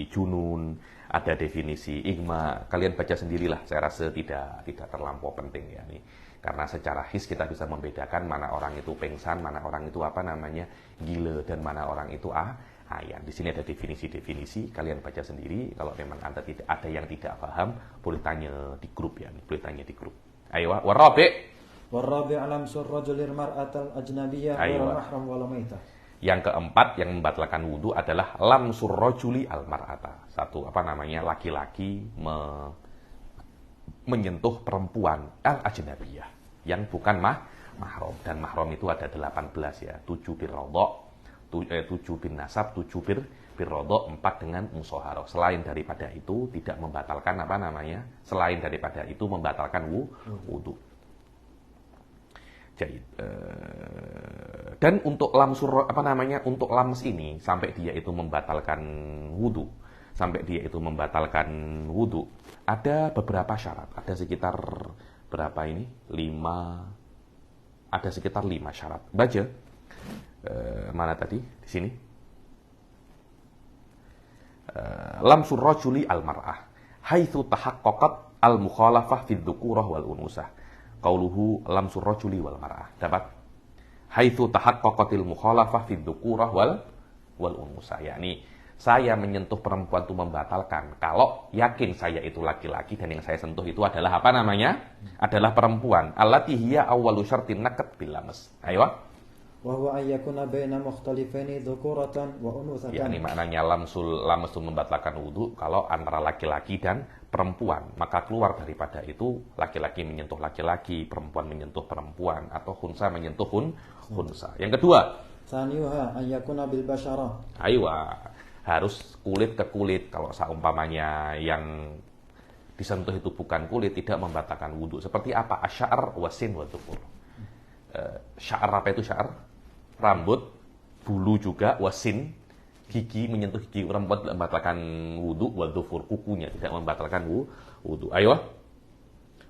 junun, ada definisi igma. Kalian baca sendirilah, saya rasa tidak terlampau penting ya nih. Karena secara his kita bisa membedakan mana orang itu pingsan, mana orang itu gila, dan mana orang itu ayan. Di sini ada definisi-definisi, kalian baca sendiri. Kalau memang Anda tidak ada yang tidak paham, boleh tanya di grup ya, boleh tanya di grup. Ayo, warabi' alam surrajul mar'atal ajnabiyah wal mahram wal maitah. Yang keempat yang membatalkan wudu adalah lamsur rajuli al mar'ata. Satu laki-laki menyentuh perempuan al ajnabiyah yang bukan mahram, dan mahram itu ada 18 ya, 7 birradha, 7 bin nasab, 7 birradha, 4 dengan musaharah. Selain daripada itu tidak membatalkan selain daripada itu membatalkan wudu. Dan untuk lamsur untuk lams ini sampai dia itu membatalkan wudu, ada beberapa syarat. Ada sekitar berapa ini? 5 syarat. Baca. Mana tadi? Di sini. Lamsur rajuli al mar'ah haitsu tahaqqaqat al mukhalafah fi dzukurah wal unusah. Qauluhu lamsur rajuli wal mar'ah. Dapat? Haitsu tahaqqaqatil mukhalafah fi dzukurah wal unusah. Yakni saya menyentuh perempuan itu membatalkan kalau yakin saya itu laki-laki dan yang saya sentuh itu adalah adalah perempuan. Allati hiya awwalu syartin nakat bil lamas. Ayo. Wa huwa ayyakuna baina mukhtalifaini dzukuratan wa unusatan. Ya, ini maknanya lamas itu membatalkan wudu kalau antara laki-laki dan perempuan, maka keluar daripada itu laki-laki menyentuh laki-laki, perempuan menyentuh perempuan, atau khunsa menyentuh khunsa. Yang kedua, saniyuha ayyakuna bil basyarah. Aywa, harus kulit ke kulit. Kalau seumpamanya yang disentuh itu bukan kulit, tidak membatalkan wudu. Seperti apa? Asy'ar wasin wa dhukur. Sya'ar apa itu sya'ar? Rambut, bulu juga, wasin, gigi, menyentuh gigi perempuan tidak membatalkan wudu, wa dhufur, kukunya tidak membatalkan wudu. Ayo.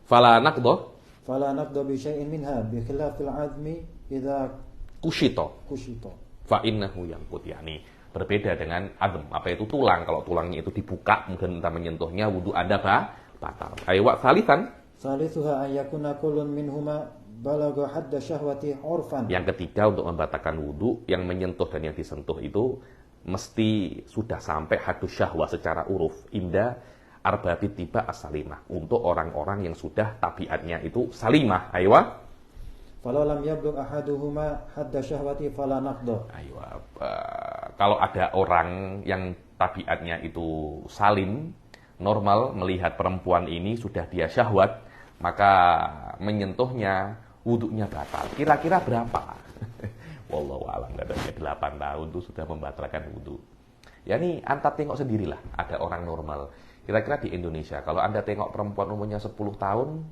Fala naqdo bi syai'in minha bi khilafil 'azmi idza kushito. Fa innahu yanqut, yakni berbeda dengan adem. Apa itu tulang? Kalau tulangnya itu dibuka kemudian entah menyentuhnya, wudu Anda batal. Ayo wa salisuha ayyakuna kullun minhuma balagha hadda syahwati urfan. Yang ketiga untuk membatalkan wudu, yang menyentuh dan yang disentuh itu mesti sudah sampai hadus syahwah secara uruf, inda arbabit tiba as-salimah, untuk orang-orang yang sudah tabiatnya itu salimah. Aywa. Falau lam yablugh ahaduhuma hadda syahwati fala naqdo. Aywa. Kalau ada orang yang tabiatnya itu salim, normal, melihat perempuan ini sudah dia syahwat, maka menyentuhnya, wudunya batal. Kira-kira berapa? Wallahu a'lam, katanya 8 tahun itu sudah membatalkan wudu. Ya ini Anda tengok sendirilah, ada orang normal. Kira-kira di Indonesia, kalau Anda tengok perempuan umurnya 10 tahun,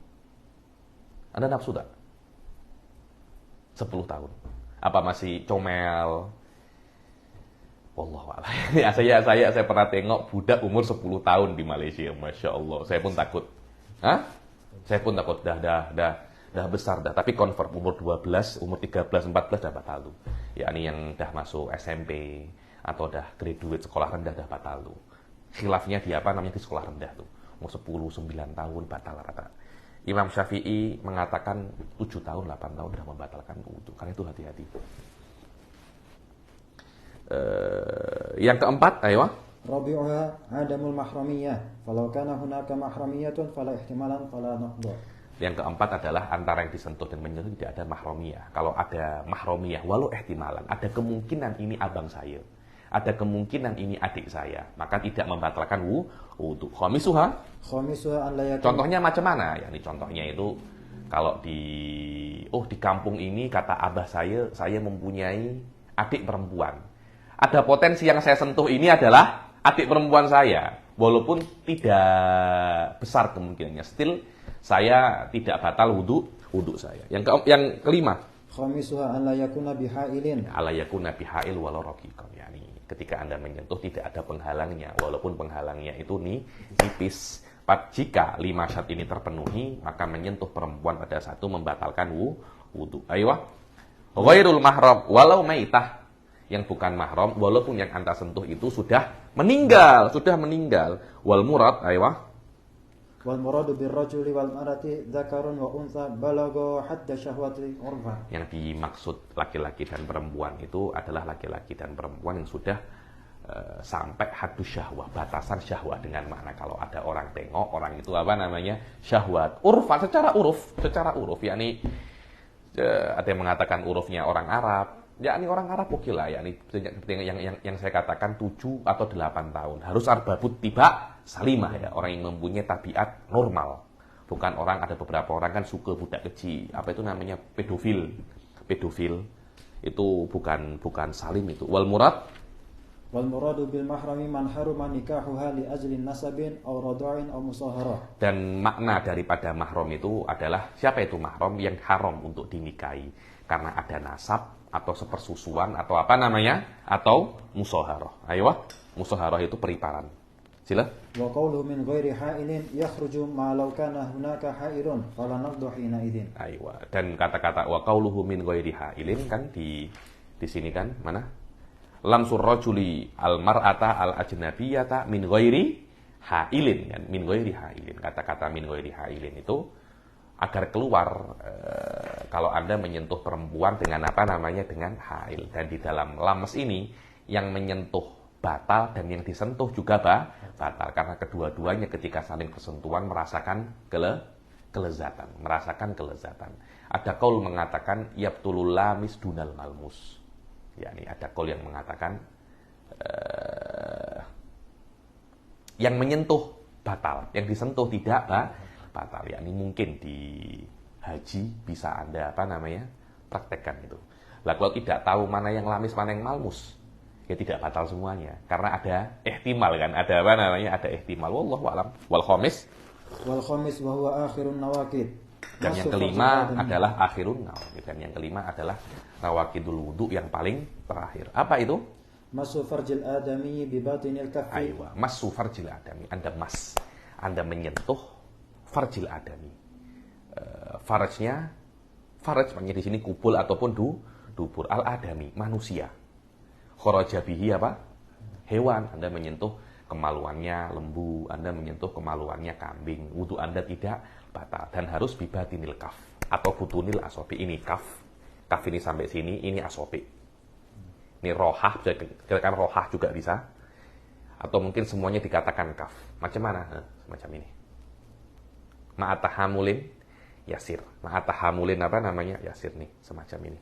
Anda nafsu tak? 10 tahun. Apa masih comel? Wallahu a'lam. Ya, saya pernah tengok budak umur 10 tahun di Malaysia, Masya Allah. Saya pun takut. Saya pun takut, dah besar dah, tapi convert umur 12, umur 13, 14 dah batal tuh. Yakni yang dah masuk SMP atau dah graduate sekolah rendah dah batal tuh. Khilafnya di di sekolah rendah tuh. Umur 10, 9 tahun batal rata. Imam Syafi'i mengatakan 7 tahun, 8 tahun sudah membatalkan wudu. Karena itu hati-hati. Yang keempat, ayo. Rabi'uha adamul mahramiyah. Falau kana hunaka mahramiyatun fala ihtimalan fala naqdu. Yang keempat adalah antara yang disentuh dan menyentuh tidak ada mahramiyah. Kalau ada mahramiyah, walau ihtimalan, ada kemungkinan ini abang saya, ada kemungkinan ini adik saya, maka tidak membatalkan wudu. Khamisuha Khamisuha an la yakun. Contohnya macam mana? Ya, ini contohnya itu kalau di kampung ini kata abah saya mempunyai adik perempuan. Ada potensi yang saya sentuh ini adalah adik perempuan saya, walaupun tidak besar kemungkinannya. Still saya tidak batal wudu saya. Yang kelima, Khamisuha an la yakuna bihailin. ala yakuna bihail walau raqiqan. Yani ketika Anda menyentuh tidak ada penghalangnya, walaupun penghalangnya itu nipis. Jika 5 syarat ini terpenuhi, maka menyentuh perempuan pada satu membatalkan wudu. Ayo. Ghairul mahram walau maitah, yang bukan mahram walaupun yang Anda sentuh itu sudah meninggal. Wal murad, ayo. Wal muradu bir rajuli wal marati dzakarun wa untha balagha hadda syahwati urfa. Yang dimaksud laki-laki dan perempuan itu adalah laki-laki dan perempuan yang sudah sampai hadus syahwah, batasan syahwat. Dengan makna kalau ada orang tengok, orang itu apa namanya? Syahwat. Urfa, secara uruf, yakni ada yang mengatakan urufnya orang Arab. Yakni orang Arab oke lah, yakni yang saya katakan 7 atau 8 tahun. Harus arbabut tiba salimah ya, orang yang mempunyai tabiat normal. Bukan orang, ada beberapa orang kan suka budak kecil. Apa itu namanya? Pedofil. Itu bukan salim itu. Wal muradu bil mahrami man haruma nikahuha li ajli nasabin aw rada'in aw musaharah. Dan makna daripada mahram itu adalah siapa itu mahram yang haram untuk dinikahi karena ada nasab atau sepersusuan atau apa namanya atau musaharah. Ayo, musaharah itu periparan. Sila. Wa qawluhu min ghairi ha'ilin yakhruju ma law kana hunaka ha'ilun fala naqdu hina idzin. Ayo. Dan kata-kata wa qawluhu min ghairi ha'ilin kan di sini kan mana? Lamsur rajuli al mar'ata al ajnabiyata min ghairi ha'ilin kan, min ghairi ha'ilin. Kata-kata min ghairi ha'ilin itu agar keluar kalau Anda menyentuh perempuan dengan apa namanya, dengan hail. Dan di dalam lames ini yang menyentuh batal dan yang disentuh juga batal karena kedua-duanya ketika saling bersentuhan merasakan kelezatan. Ada qaul mengatakan yabtulul lamis dunal malmus. Yani ada qaul yang mengatakan yang menyentuh batal, yang disentuh tidak batal. Yakni mungkin di haji bisa Anda apa namanya praktekkan itu. Lah kalau tidak tahu mana yang lamis mana yang malmus, ya tidak batal semuanya karena ada ihtimal kan, ada apa namanya, ada ihtimal. Wallahu a'lam. Wal khamis wa huwa akhirun nawaqid. Dan yang kelima adalah akhirun nawaqid. Dan yang kelima adalah nawaqidul wudu yang paling terakhir. Apa itu? Masu farjil adami bi batinil kaffi. Aywa, masu farjil adami. Anda menyentuh farjil adami. Faraj maknanya di sini kubul ataupun dubur. Al adami, manusia. Kharaja bihi apa? Hewan. Anda menyentuh kemaluannya lembu, Anda menyentuh kemaluannya kambing. Wudu Anda tidak batal dan harus bibatinil kaf atau butunil asobi. Ini kaf ini sampai sini, ini asobi. Ini rohah, bisa dikatakan rohah juga bisa. Atau mungkin semuanya dikatakan kaf. Macam mana? Semacam ini. Ma'atahamulin yasir. Ma'atahamulin apa namanya? Yasir nih, semacam ini.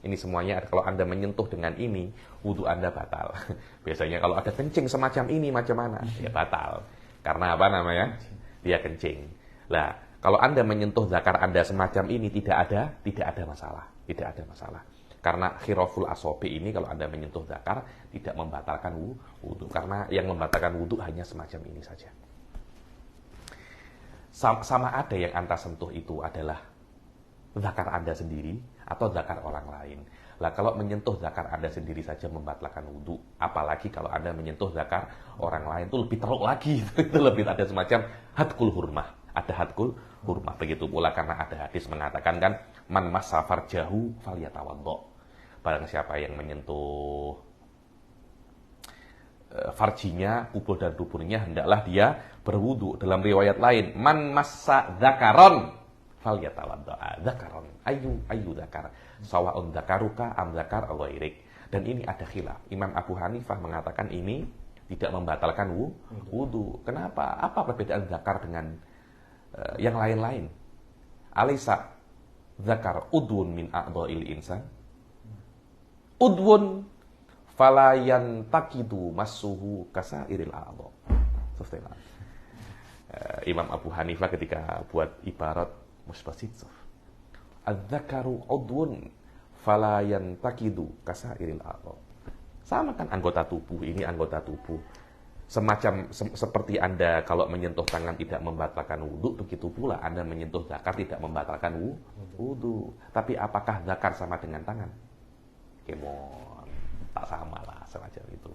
Ini semuanya kalau Anda menyentuh dengan ini, wudu Anda batal. Biasanya kalau ada kencing semacam ini macam mana? Ya batal. Karena apa namanya? Dia kencing. Lah, kalau Anda menyentuh zakar Anda semacam ini tidak ada masalah. Tidak ada masalah. Karena khiraful asobi ini kalau Anda menyentuh zakar tidak membatalkan wudu. Karena yang membatalkan wudu hanya semacam ini saja. Sama ada yang Anda sentuh itu adalah zakar Anda sendiri atau zakar orang lain. Lah kalau menyentuh zakar Anda sendiri saja membatalkan wudu, apalagi kalau Anda menyentuh zakar orang lain itu lebih teruk lagi. Itu lebih ada semacam hadkul hurmah. Ada hadkul hurmah. Begitu pula karena ada hadis mengatakan kan man massa farjahu falyatawaddo. Barang siapa yang menyentuh farjinya, kubur dan duburnya, hendaklah dia berwudu. Dalam riwayat lain, man massa dzakaron falyatawadda. Dzakaron, ayu dzakar. Sawa'un dzakaruka am dzakar ghairik. Dan ini ada khilaf. Imam Abu Hanifah mengatakan ini tidak membatalkan wudu. Kenapa? Apa perbedaan dzakar dengan yang lain-lain? Alaysa dzakar udwun min a'dha'il insan? Udwun fala yantaqidu massuhu kasairil a'dha. Imam Abu Hanifah ketika buat ibarat musbasit. Adz-dzakaru udwun fala yantaqidu kasairil a'dha. Sama kan anggota tubuh, ini anggota tubuh. Semacam seperti Anda kalau menyentuh tangan tidak membatalkan wudu, begitu pula Anda menyentuh zakar tidak membatalkan wudu. Tapi apakah zakar sama dengan tangan? Kemon, tak sama lah semacam itu.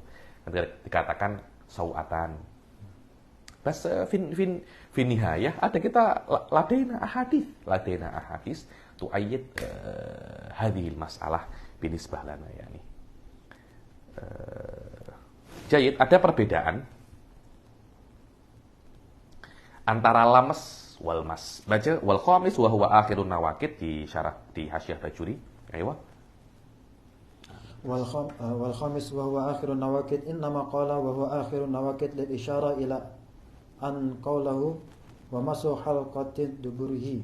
Nanti dikatakan sawatan. Bas fin nihayah ada kita ladaina ahadits tu'ayyid hadhil mas'alah binisbah lana yani. Jayid, ada perbedaan antara lamas wal mas. Baca wal khamis wa huwa akhirun nawaqid di syarah di Hasyiah Bajuri. Ayo. wal khamis wa huwa akhirun nawaqid innama qala wa huwa akhirun nawaqid lil isyara ila an qawlahu wa masu halqatid duburihi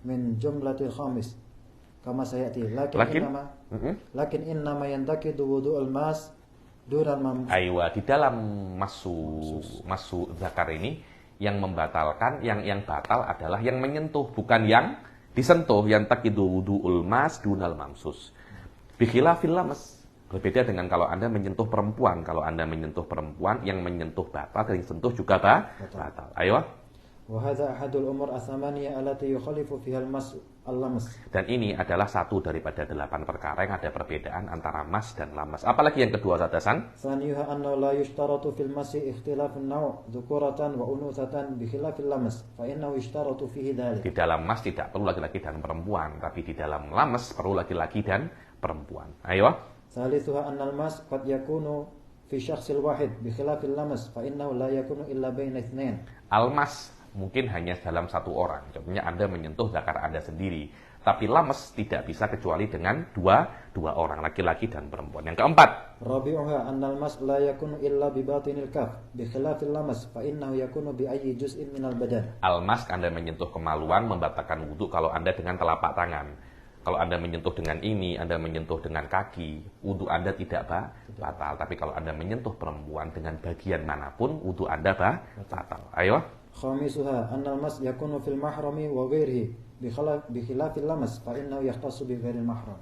min jumlatil khamis kama sayati lakin innama yantaqidu wudu'ul mas dunal mamsu. Aywa, di dalam masu zakar ini yang membatalkan, yang batal adalah yang menyentuh, bukan yang disentuh. Yang taqidu wudu'ul mas dunal mamsus. Bikhilafil lamas. Berbeda dengan kalau Anda menyentuh perempuan. Kalau Anda menyentuh perempuan, yang menyentuh batal, yang disentuh juga batal. Ayo. Wa hadza ahadul umur as-samaniyah allati yukhalifu fiha al-mas al-lamas. Dan ini adalah satu daripada 8 perkara yang ada perbedaan antara mas dan lamas. Apalagi yang kedua, Sadasan? Saniyuha annahu la yushtaratu fil masi ikhtilafun naw' dzukuratan wa unuthatan bi khilafil lamas fa innahu yushtaratu fihi dhalik. Di dalam mas tidak perlu laki-laki dan perempuan, tapi di dalam lamas perlu laki-laki dan perempuan. Ayo. Salisuha annal mas qad yakunu fi syakhsil wahid bi khilafil lamas fa innahu la yakunu illa baina itsnain. Al-mas mungkin hanya dalam satu orang. Contohnya Anda menyentuh zakar Anda sendiri. Tapi lamas tidak bisa kecuali dengan dua orang, laki-laki dan perempuan. Yang keempat, rabi'uha annal mas la yakunu illa bi batinil kaf bi khilafil lamas fa innahu yakunu bi ayyi juz'in minal badan. Al-mas Anda menyentuh kemaluan membatalkan wudu kalau Anda dengan telapak tangan. Kalau Anda menyentuh dengan ini, Anda menyentuh dengan kaki, wudu Anda tidak batal. Tapi kalau Anda menyentuh perempuan dengan bagian manapun, wudu Anda batal. Ayo. Khamisuha annal mas yakunu fil mahrami wa ghairihi bi khilafil lamas fa innahu yahtassu bi ghairil mahram.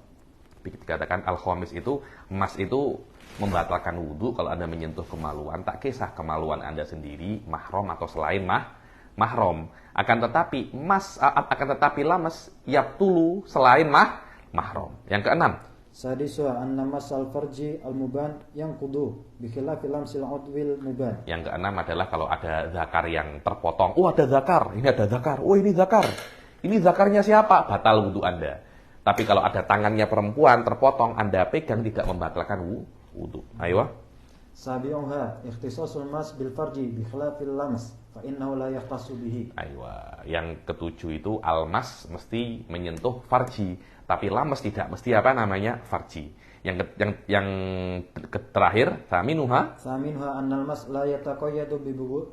Dikatakan al-khamis itu, mas itu membatalkan wudu kalau Anda menyentuh kemaluan, tak kisah kemaluan Anda sendiri, mahram atau selain mahram. Akan tetapi lamas yabtulu selain mahram. Yang keenam, sadisuha anna masal farji al-muban yang kudu bi khilafil lamsil udwil muban. Yang keenam adalah kalau ada zakar yang terpotong. Oh, ada zakar, ini ada zakar. Oh, ini zakar. Ini zakarnya siapa? Batal wudu Anda. Tapi kalau ada tangannya perempuan terpotong, Anda pegang tidak membatalkan wudu. Ayo. Sabi'uha ikhtisasul mas bil farji bi khilafil lams fa innahu la yahtassu bihi. Aywa. Yang ketujuh itu al-mas mesti menyentuh farji, tapi lamas tidak mesti farji. Yang terakhir, saminuha annal mas la yataqayyadu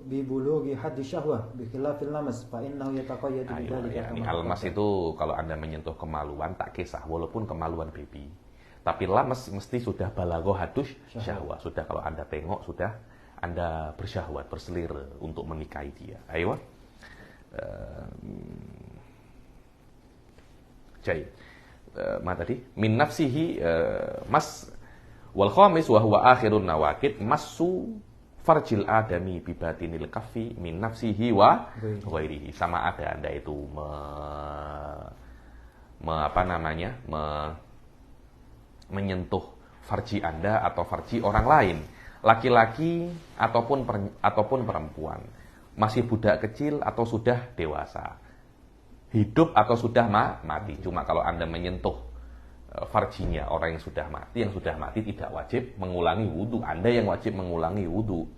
bi bulughi haddi syahwah bi khilafil lamas fa innahu yataqayyadu bi dzalika. Al-mas itu kalau Anda menyentuh kemaluan tak kisah walaupun kemaluan baby. Tapi lamas mesti sudah balagho hadus syahwat. Sudah kalau Anda tengok, sudah Anda bersyahwat, berselir untuk menikahi dia. Ayo. Jai. Tadi min nafsihi mas wal khamis wa huwa akhirun nawaqid masu farjil adami bi batinil kaffi min nafsihi wa ghairihi. Sama ada Anda itu menyentuh farji Anda atau farji orang lain, laki-laki ataupun perempuan, masih budak kecil atau sudah dewasa, hidup atau sudah mati. Cuma kalau Anda menyentuh farjinya orang yang sudah mati tidak wajib mengulangi wudu. Anda yang wajib mengulangi wudu.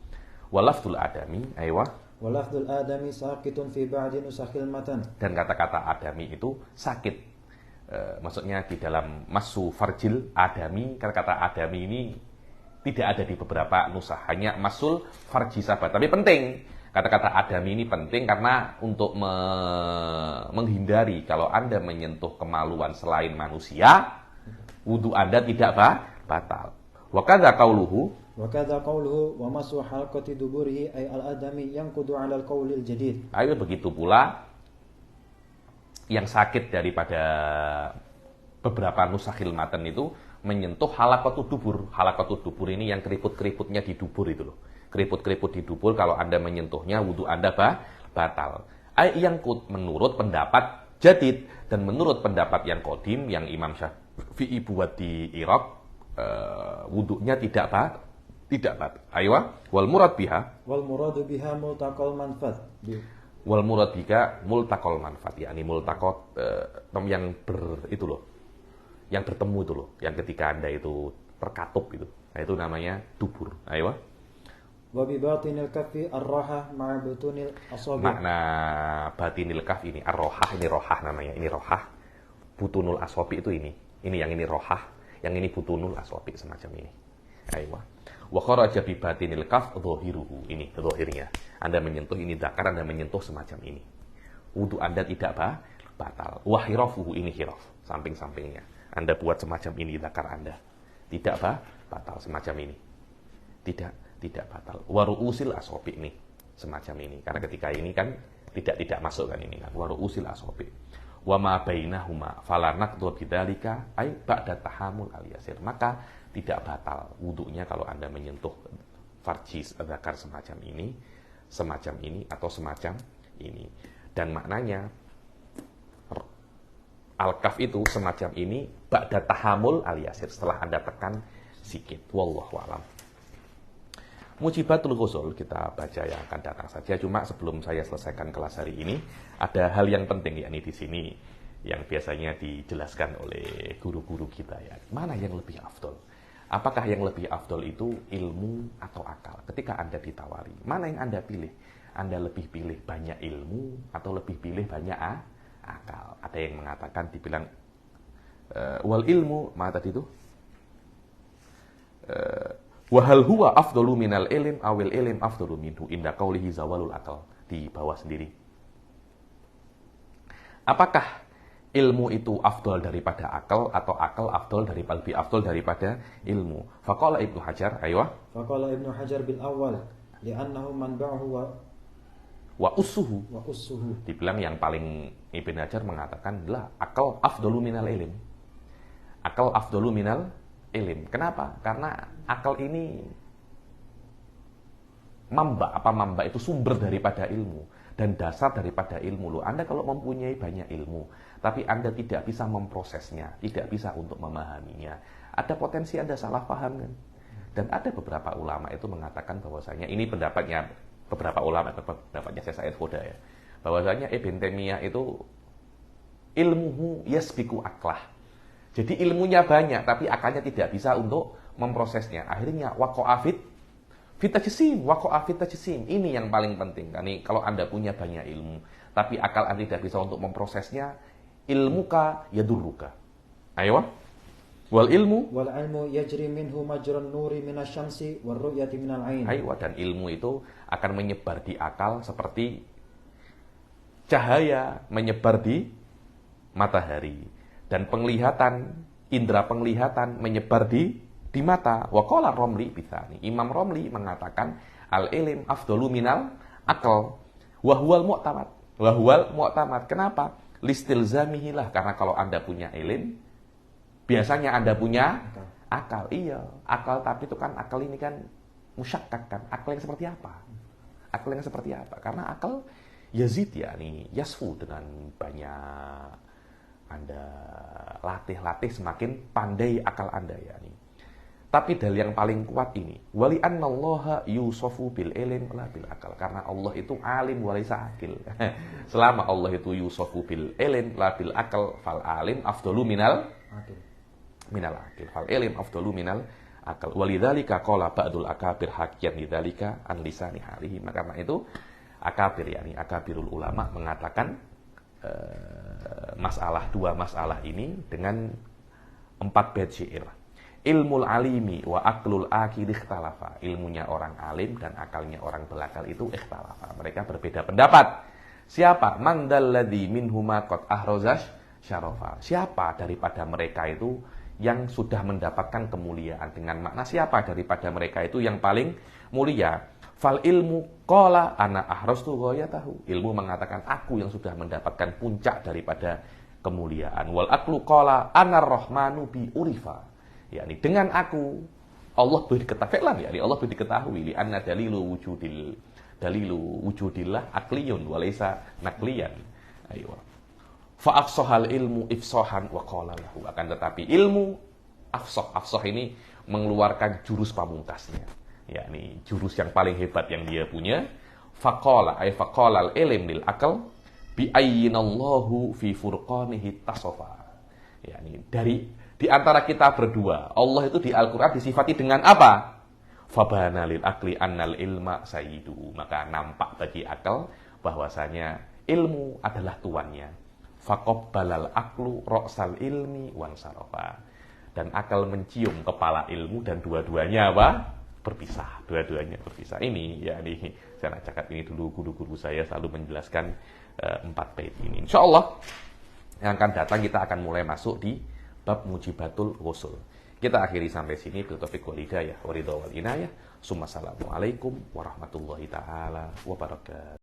Walafdul adami, aywa. Walafdul adami saqitun fi ba'di nusakhil matan. Dan kata-kata adami itu sakit. Maksudnya di dalam masu farjil adami, kata-kata adami ini tidak ada di beberapa nusah, hanya masul farji sahabat. Tapi penting, kata-kata adami ini penting karena untuk menghindari kalau Anda menyentuh kemaluan selain manusia, wudu Anda tidak batal. Wa kadza qauluhu wa masu halqati duburihi ay al-adami yanqudu 'ala al-qaulil jadid. Ayo begitu pula yang sakit daripada beberapa nusakhil matan itu menyentuh halaqatud dubur. Halaqatud dubur ini yang keriput-keriputnya di dubur itu loh. Keriput-keriput di dubur kalau Anda menyentuhnya wudu Anda batal. Yang menurut pendapat jadid dan menurut pendapat yang qadim yang Imam Syafi'i buat di Irak, wudunya tidak batal. Aywa wal murad biha multaqal manfat. Wal murad bika multaqal manfaat, yakni multaqat yang itu loh, yang bertemu itu loh, yang ketika Anda itu terkatup itu, nah itu namanya dubur. Ayo. Wa bi batinil kaffi ar-raha ma'a butunil asabi'. Makna batinil kaf ini ar-rohah, ini rohah namanya, ini rohah. Butunul asabi' itu ini yang ini rohah, yang ini butunul asabi' semacam ini. Ayo. Wa kharaja bi batinil kaf dhahiruhu, ini dhahirnya. Anda menyentuh ini zakar, Anda menyentuh semacam ini. Wudu Anda tidak batal. Wa hirafuhu, ini hiraf, samping-sampingnya. Anda buat semacam ini zakar Anda. Tidak batal semacam ini. Tidak batal. Wa ru'usil asabi' ini semacam ini. Karena ketika ini kan tidak masuk kan ini kan. Wa ru'usil asabi'. Wa ma bainahuma fala naqdu bidzalika ay ba'da tahammul al-yasir. Maka tidak batal wudunya kalau Anda menyentuh farji zakar semacam ini atau semacam ini. Dan maknanya al-kaf itu semacam ini ba'da tahammul al-yasir, setelah Anda tekan sikit. Wallahu a'lam. Mujibatul ghusl kita baca yang akan datang saja. Cuma sebelum saya selesaikan kelas hari ini, ada hal yang penting yakni di sini yang biasanya dijelaskan oleh guru-guru kita ya. Mana yang lebih afdol? Apakah yang lebih afdol itu ilmu atau akal? Ketika Anda ditawari, mana yang Anda pilih? Anda lebih pilih banyak ilmu atau lebih pilih banyak akal? Ada yang mengatakan dibilang wal ilmu, mana tadi itu? Wahal huwa afdalu minal ilm awil ilm afdalu minhu inda qaulihi zawalul akal. Di bawah sendiri. Apakah ilmu itu afdal daripada akal atau akal lebih afdal daripada ilmu? Faqala Ibnu Hajar, aywa. Faqala Ibnu Hajar bil awal li'annahu manba'uhu wa ussuhu. Dibilang yang paling Ibnu Hajar mengatakan adalah akal afdalu minal ilm. Akal afdalu minal ilm. Kenapa? Karena akal ini mamba itu sumber daripada ilmu dan dasar daripada ilmu. Loh, Anda kalau mempunyai banyak ilmu tapi Anda tidak bisa memprosesnya, tidak bisa untuk memahaminya, ada potensi Anda salah paham kan? Dan ada beberapa ulama itu mengatakan bahwasanya ini pendapatnya beberapa ulama, pendapatnya Syekh Sa'id Khoda ya, bahwasanya Ibn Taimiyah itu ilmuhu yasbiku aklah. Jadi ilmunya banyak tapi akalnya tidak bisa untuk memprosesnya. Akhirnya waqa'a fit tajsim. Ini yang paling penting. Kan kalau Anda punya banyak ilmu tapi akal Anda tidak bisa untuk memprosesnya, ilmuka yadurruka. Ayo. Wal ilmu yajri minhu majran nuri minasyamsi war ru'yati minal ain. Ayo, dan ilmu itu akan menyebar di akal seperti cahaya menyebar di matahari, dan indera penglihatan menyebar di mata. Wa qala Romli bitsani. Imam Romli mengatakan al ilm afdalu minal akal wa huwal mu'tamad. Kenapa? Listilzamihi lah, karena kalau Anda punya ilm biasanya Anda punya akal. Iya, akal, tapi itu kan akal ini kan musyakkak kan. Akal yang seperti apa? Karena akal yazid ya nih, yasfu, dengan banyak Anda latih semakin pandai akal Anda ya nih. Tapi dalil yang paling kuat ini, wali annallaha yusofu bil ilm la bil akal, karena Allah itu alim walaysa akil. Selama Allah itu yusofu bil ilm la bil akal, fal alim afdalu minal minal akil. Fal ilm afdalu minal akal. Walidzalika qala ba'dul akabir hakiyan lidzalika an lisani halihi. Maka karena itu akabir, yakni akabirul ulama mengatakan dua masalah ini dengan 4 bait syair. Ilmul alimi wa aklul akil ikhtalafa. Ilmunya orang alim dan akalnya orang belakal itu ikhtalafa. Mereka berbeda pendapat. Siapa? Man dalladzi minhuma qad ahrazash syarafa. Siapa daripada mereka itu yang sudah mendapatkan kemuliaan? Dengan makna siapa daripada mereka itu yang paling mulia? Fal ilmu qala ana ahrastu ghayatahu. Ilmu mengatakan aku yang sudah mendapatkan puncak daripada kemuliaan. Wal aqlu qala anar rahmanu bi urifa. Yakni dengan aku Allah boleh diketahui, yakni Allah boleh diketahui li anna dalilu wujudillah akliyun walaysa nakliyan. Ayo. Fa afsahal ilmu ifsahan wa qala lahu. Akan tetapi ilmu afsah ini mengeluarkan jurus pamungkasnya, yakni jurus yang paling hebat yang dia punya. Faqala al ilm lil aql bi ayyinallahu fi furqanihi tasofa. Yakni di antara kita berdua, Allah itu di Al-Qur'an disifati dengan apa? Fabana lil aqli annal ilma sayyidu. Maka nampak bagi akal bahwasanya ilmu adalah tuannya. Faqabbalal aqlu ra'sal ilmi wan sarafa. Dan akal mencium kepala ilmu dan dua-duanya apa? Berpisah. Dua-duanya berpisah. Ini yakni saya nak cakap ini dulu guru-guru saya selalu menjelaskan 4 bait ini. Insyaallah yang akan datang kita akan mulai masuk di bab mujibatul ghusl. Kita akhiri sampai sini. Bil taufiq wal hidayah wa ridha wal inayah. Assalamualaikum warahmatullahi taala wabarakatuh.